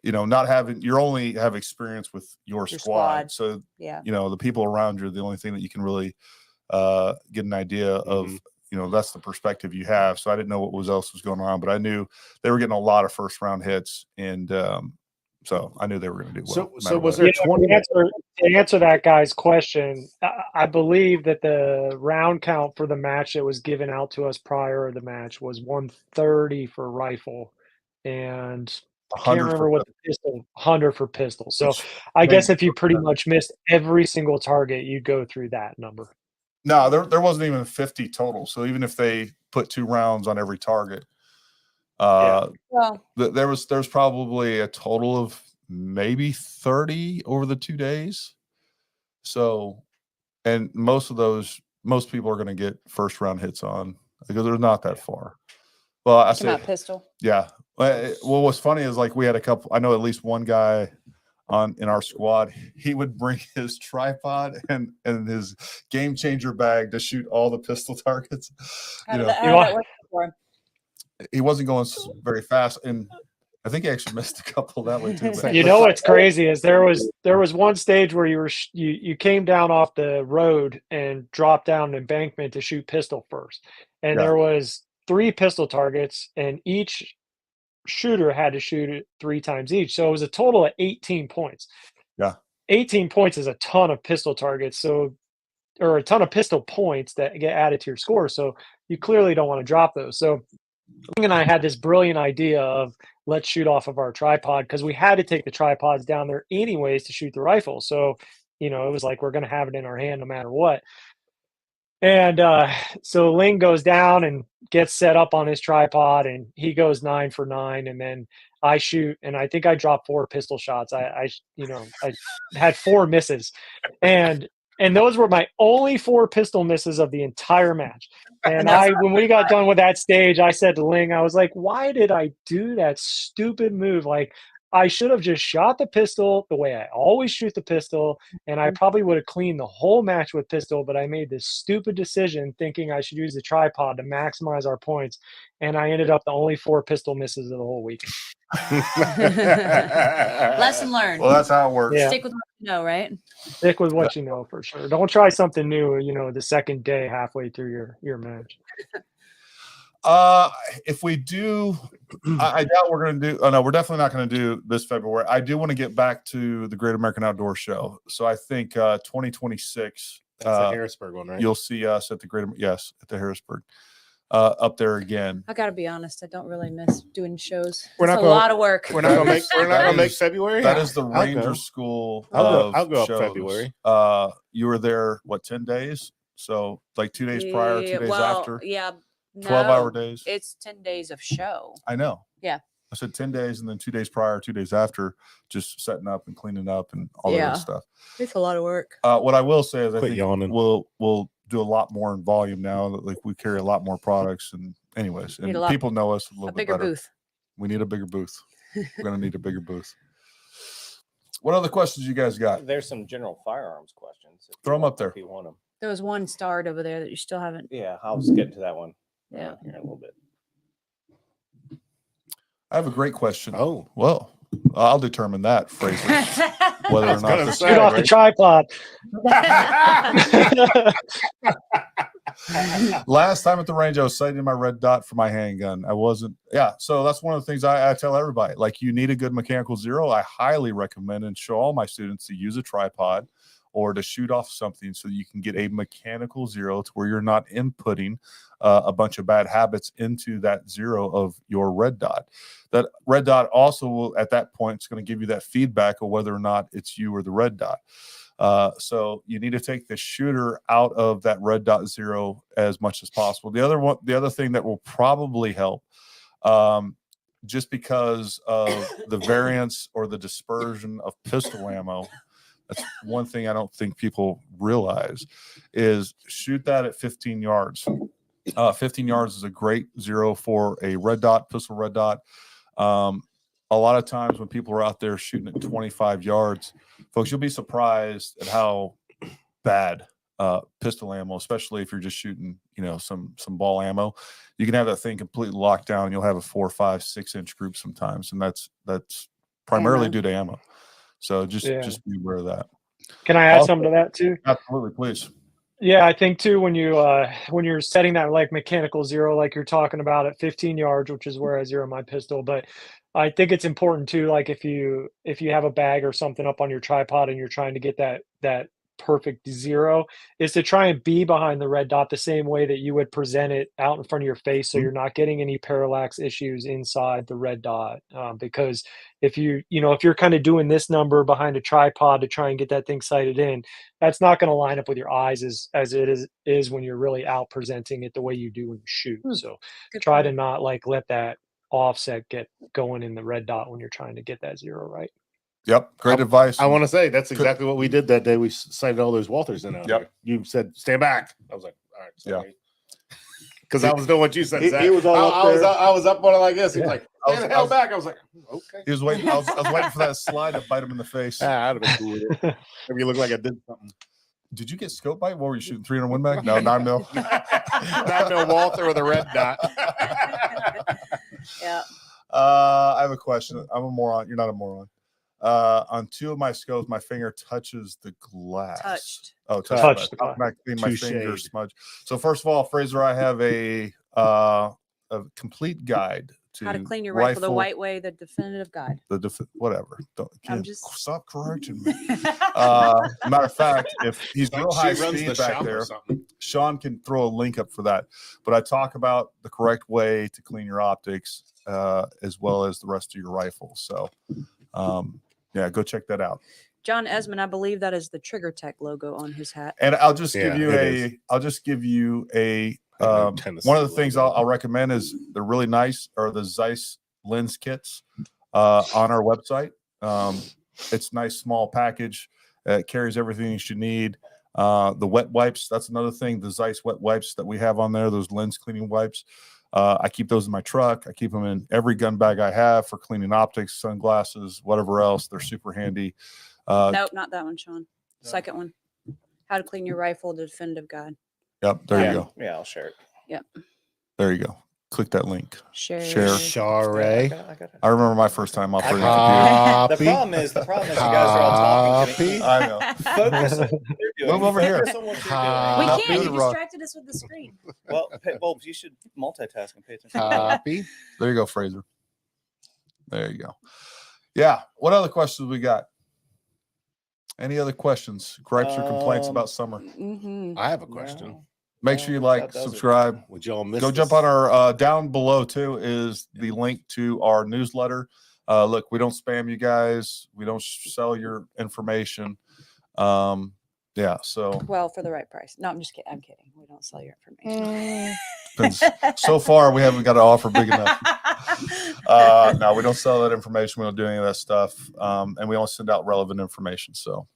not having, you only have experience with your squad. So, the people around you are the only thing that you can really get an idea of, that's the perspective you have. So I didn't know what else was going on, but I knew they were getting a lot of first round hits. And so I knew they were going to do well.
So was there 20?
To answer that guy's question, I believe that the round count for the match that was given out to us prior to the match was 130 for rifle and I can't remember what the pistol, 100 for pistol. So I guess if you pretty much missed every single target, you'd go through that number.
No, there wasn't even 50 total. So even if they put 2 rounds on every target, there's probably a total of maybe 30 over the 2 days. So, and most people are going to get first round hits on because they're not that far. Well, I say
pistol.
Yeah. Well, what's funny is like we had a couple. I know at least one guy in our squad. He would bring his tripod and his game changer bag to shoot all the pistol targets.
How did that work for him?
He wasn't going very fast, and I think he actually missed a couple that way too. But.
What's crazy is there was one stage where you came down off the road and dropped down an embankment to shoot pistol first, and there was 3 pistol targets, and each shooter had to shoot it 3 times each. So it was a total of 18 points.
Yeah.
18 points is a ton of pistol targets. Or a ton of pistol points that get added to your score. So you clearly don't want to drop those. So Ling and I had this brilliant idea of let's shoot off of our tripod, because we had to take the tripods down there anyways to shoot the rifle. So, it was like we're going to have it in our hand no matter what. And so Ling goes down and gets set up on his tripod, and he goes 9 for 9. And then I shoot, and I think I dropped 4 pistol shots. I had 4 misses, and those were my only 4 pistol misses of the entire match. And when we got done with that stage, I said to Ling, I was like, why did I do that stupid move? Like, I should have just shot the pistol the way I always shoot the pistol, and I probably would have cleaned the whole match with pistol, but I made this stupid decision thinking I should use the tripod to maximize our points, and I ended up the only 4 pistol misses of the whole week.
Lesson learned.
Well, that's how it works.
Yeah.
Stick with what you know, right?
Stick with what you know, for sure. Don't try something new, the second day halfway through your match.
If we do, I doubt we're going to do. Oh no, we're definitely not going to do this February. I do want to get back to the Great American Outdoor Show. So I think 2026.
That's the Harrisburg one, right?
You'll see us at the at the Harrisburg. Up there again.
I gotta be honest, I don't really miss doing shows.
We're
It's
not
a
gonna-
lot of work.
We're not gonna make February.
That is the
I'll
Ranger
go.
School.
I'll go up
shows.
February.
You were there 10 days? So like 2 days prior, 2 days after.
Yeah,
12-hour days.
It's 10 days of show.
I know.
Yeah.
I said 10 days and then 2 days prior, 2 days after, just setting up and cleaning up and all that good stuff.
It's a lot of work.
What I will say is I
Quit
think
yawning.
we'll do a lot more in volume now. Like we carry a lot more products and anyways, and people know us a little bit
bigger
better.
booth.
We need a bigger booth. We're gonna need a bigger booth. What other questions you guys got?
There's some general firearms questions.
Throw them up there.
If you want them.
There was one starred over there that you still haven't.
Yeah, I'll just get to that one.
Yeah.
Here in a little bit.
I have a great question.
Oh,
Well, I'll determine that, Fraser, whether or not this
Shoot off the tripod.
Last time at the range, I was sighting my red dot for my handgun. I wasn't. Yeah. So that's one of the things I tell everybody. Like, you need a good mechanical zero. I highly recommend and show all my students to use a tripod or to shoot off something so you can get a mechanical zero to where you're not inputting a bunch of bad habits into that zero of your red dot. That red dot also will, at that point, it's going to give you that feedback of whether or not it's you or the red dot. So you need to take the shooter out of that red dot zero as much as possible. The other thing that will probably help, just because of the variance or the dispersion of pistol ammo, that's one thing I don't think people realize, is shoot that at 15 yards. 15 yards is a great zero for a red dot, pistol red dot. A lot of times when people are out there shooting at 25 yards, folks, you'll be surprised at how bad pistol ammo, especially if you're just shooting, some ball ammo, you can have that thing completely locked down. And you'll have a 4, 5, 6 inch group sometimes, and that's primarily due to ammo. So just be aware of that.
Can I add something to that too?
Absolutely, please.
Yeah, I think too, when you're setting that like mechanical zero, like you're talking about at 15 yards, which is where I zero my pistol, but I think it's important too, like if you have a bag or something up on your tripod and you're trying to get that perfect zero, is to try and be behind the red dot the same way that you would present it out in front of your face, so you're not getting any parallax issues inside the red dot. Because if you're kind of doing this number behind a tripod to try and get that thing sighted in, that's not going to line up with your eyes as it is when you're really out presenting it the way you do when you shoot. So try to not like let that offset get going in the red dot when you're trying to get that zero right.
Yep. Great advice.
I want to say that's exactly what we did that day. We sighted all those Walthers in out there. You said, stand back. I was like, all right. Sorry. Because I was doing what you said, Zach.
He was all up there.
I was up on it like this. He was like, stand the hell back. I was like, okay.
He was waiting. I was waiting for that slide to bite him in the face.
I'd have been cool with it. Maybe you look like I did something.
Did you get scope bite? What were you shooting? 300 Win Mag? No, 9 mil.
9 mil Walther with a red dot.
Yeah.
I have a question. I'm a moron. You're not a moron. On 2 of my scopes, my finger touches the glass.
Touched.
Oh,
Touched the
glass. My
Touche.
finger smudge. So first of all, Fraser, I have a complete guide
How to clean your rifle the white way, the definitive guide.
Whatever. Stop correcting me.
Just
Matter of fact, if he's
Like
real
she
high
runs
speed
the
back
shop or
there,
something.
Sean can throw a link up for that. But I talk about the correct way to clean your optics as well as the rest of your rifle. So, yeah, go check that out.
John Esmond, I believe that is the Trigger Tech logo on his hat.
And I'll just
Yeah,
give you one of the things I'll recommend is they're really nice are the Zeiss lens kits on our website. It's a nice small package. It carries everything you should need. The wet wipes, that's another thing. The Zeiss wet wipes that we have on there, those lens cleaning wipes. I keep those in my truck. I keep them in every gun bag I have for cleaning optics, sunglasses, whatever else. They're super handy.
Nope, not that one, Sean. Second one. How to clean your rifle, the definitive guide.
Yep, there you go.
Yeah, I'll share it.
Yep.
There you go. Click that link.
Share.
Share.
I remember my first time operating a
The
computer.
problem is you guys are all talking to me.
I know.
Focus on what you're doing.
Move over here.
Focus on what you're
We
Copy.
can't. You
Beautiful.
distracted us with the screen.
doing. Well, you should multitask and pay attention.
Copy.
There you go, Fraser. There you go. Yeah. What other questions we got? Any other questions, gripes, or complaints about summer?
Mm-hmm.
I have a question.
Make sure you
that
like,
does it.
subscribe.
Would y'all miss
Go
this?
jump on our down below too is the link to our newsletter. Look, we don't spam you guys. We don't sell your information. Yeah. So
Well, for the right price. No, I'm just kidding. I'm kidding. We don't sell your information.
depends. So far, we haven't got an offer big enough. No, we don't sell that information. We don't do any of that stuff. And we only send out relevant information. So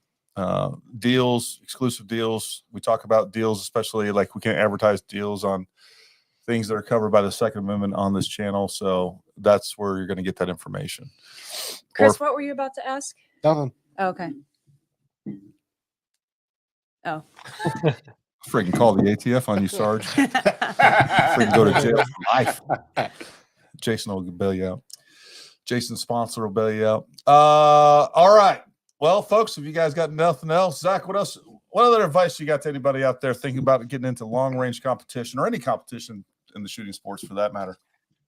deals, exclusive deals. We talk about deals, especially like we can't advertise deals on things that are covered by the Second Amendment on this channel. So that's where you're going to get that information.
Chris, what were you about to ask?
Nothing.
Oh, okay. Oh.
Freaking call the ATF on you, Sarge. Freaking go to jail for life. Jason will bail you out. Jason's sponsor will bail you out. All right. Well, folks, if you guys got nothing else, Zach, what else? What other advice you got to anybody out there thinking about getting into long range competition or any competition in the shooting sports for that matter?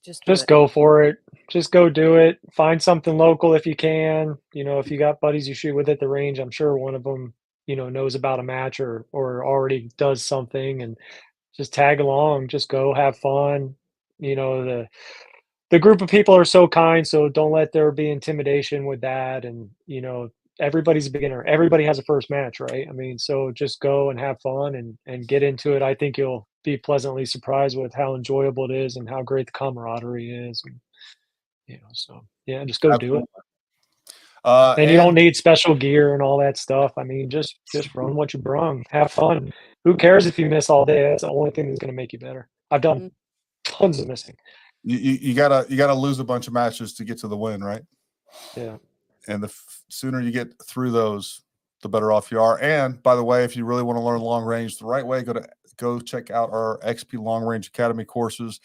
Just go for it. Just go do it. Find something local if you can. You know, if you got buddies you shoot with at the range, I'm sure one of them, you know, knows about a match or already does something, and just tag along. Just go have fun. You know, the group of people are so kind, so don't let there be intimidation with that. And you know, everybody's a beginner. Everybody has a first match, right? I mean, so just go and have fun and get into it. I think you'll be pleasantly surprised with how enjoyable it is and how great the camaraderie is. And, you know, so yeah, just go do it. And you don't need special gear and all that stuff. I mean, just run what you brung. Have fun. Who cares if you miss all day? That's the only thing that's going to make you better. I've done tons of missing.
You gotta lose a bunch of matches to get to the win, right?
Yeah.
And the sooner you get through those, the better off you are. And by the way, if you really want to learn long range the right way, go check out our XP Long Range Academy courses.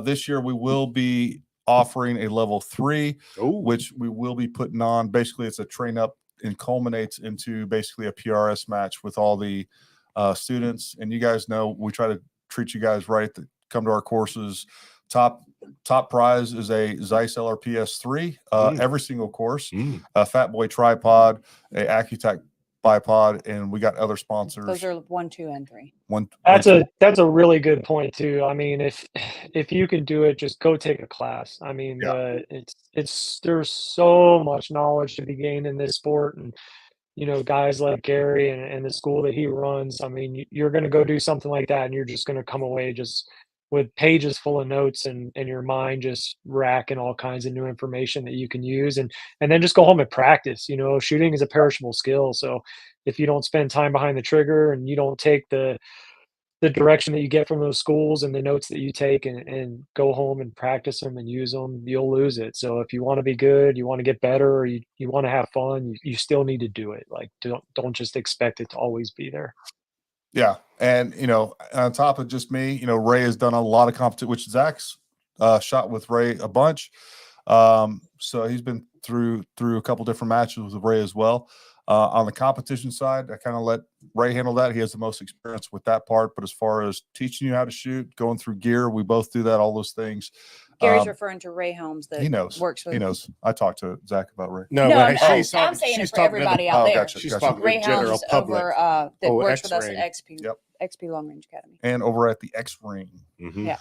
This year we will be offering a level 3, which we will be putting on. Basically, it's a train up and culminates into basically a PRS match with all the students. And you guys know we try to treat you guys right that come to our courses. Top prize is a Zeiss LRPS 3 every single course, a Fat Boy tripod, a Accutech bipod, and we got other sponsors.
Those are 1, 2, and 3.
That's a really good point too. I mean, if you can do it, just go take a class. I mean, there's so much knowledge to be gained in this sport, and you know, guys like Gary and the school that he runs. I mean, you're going to go do something like that, and you're just going to come away just with pages full of notes and your mind just racking all kinds of new information that you can use, and then just go home and practice. You know, shooting is a perishable skill. So if you don't spend time behind the trigger and you don't take the direction that you get from those schools and the notes that you take and go home and practice them and use them, you'll lose it. So if you want to be good, you want to get better, or you want to have fun, you still need to do it. Like, don't just expect it to always be there.
Yeah. And, you know, on top of just me, you know, Ray has done a lot of competition, which Zach's shot with Ray a bunch. So he's been through a couple different matches with Ray as well. On the competition side, I kind of let Ray handle that. He has the most experience with that part. But as far as teaching you how to shoot, going through gear, we both do that, all those things.
Gary's referring to Ray Holmes that
He knows.
works with.
He knows. I talked to Zach about Ray.
No, I'm saying it for everybody out there.
Gotcha.
She's talking
Ray
to general
Holmes
public.
over that works with us
X-Ring.
at XP.
Yep.
XP Long Range Academy.
And over at the X-Ring.
Mhm.
Yeah.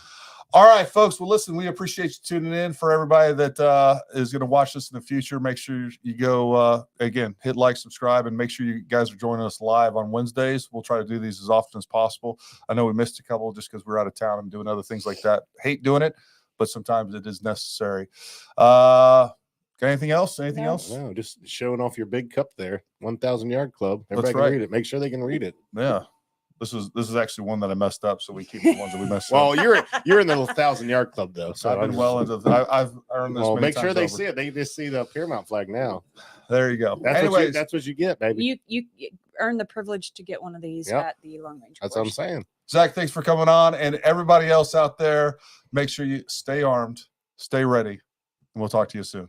All right, folks. Well, listen, we appreciate you tuning in. For everybody that is going to watch this in the future, make sure you go, again, hit like, subscribe, and make sure you guys are joining us live on Wednesdays. We'll try to do these as often as possible. I know we missed a couple just because we're out of town and doing other things like that. Hate doing it, but sometimes it is necessary. Got anything else? Anything else?
No, just showing off your big cup there. 1,000 Yard Club.
That's
Everybody
right.
can read it. Make sure they can read it.
Yeah. This is actually one that I messed up, so we keep the ones that we messed
Well,
up.
you're in the 1,000 Yard Club though, so
I've been well into. I've earned this.
Well,
many
make sure
times
they
over.
see it. They just see the Paramount flag now.
There you go.
That's that's what you get, baby.
You earn the privilege to get one of these
Yep.
at the Long Range.
That's what I'm
course.
saying.
Zach, thanks for coming on, and everybody else out there, make sure you stay armed, stay ready, and we'll talk to you soon.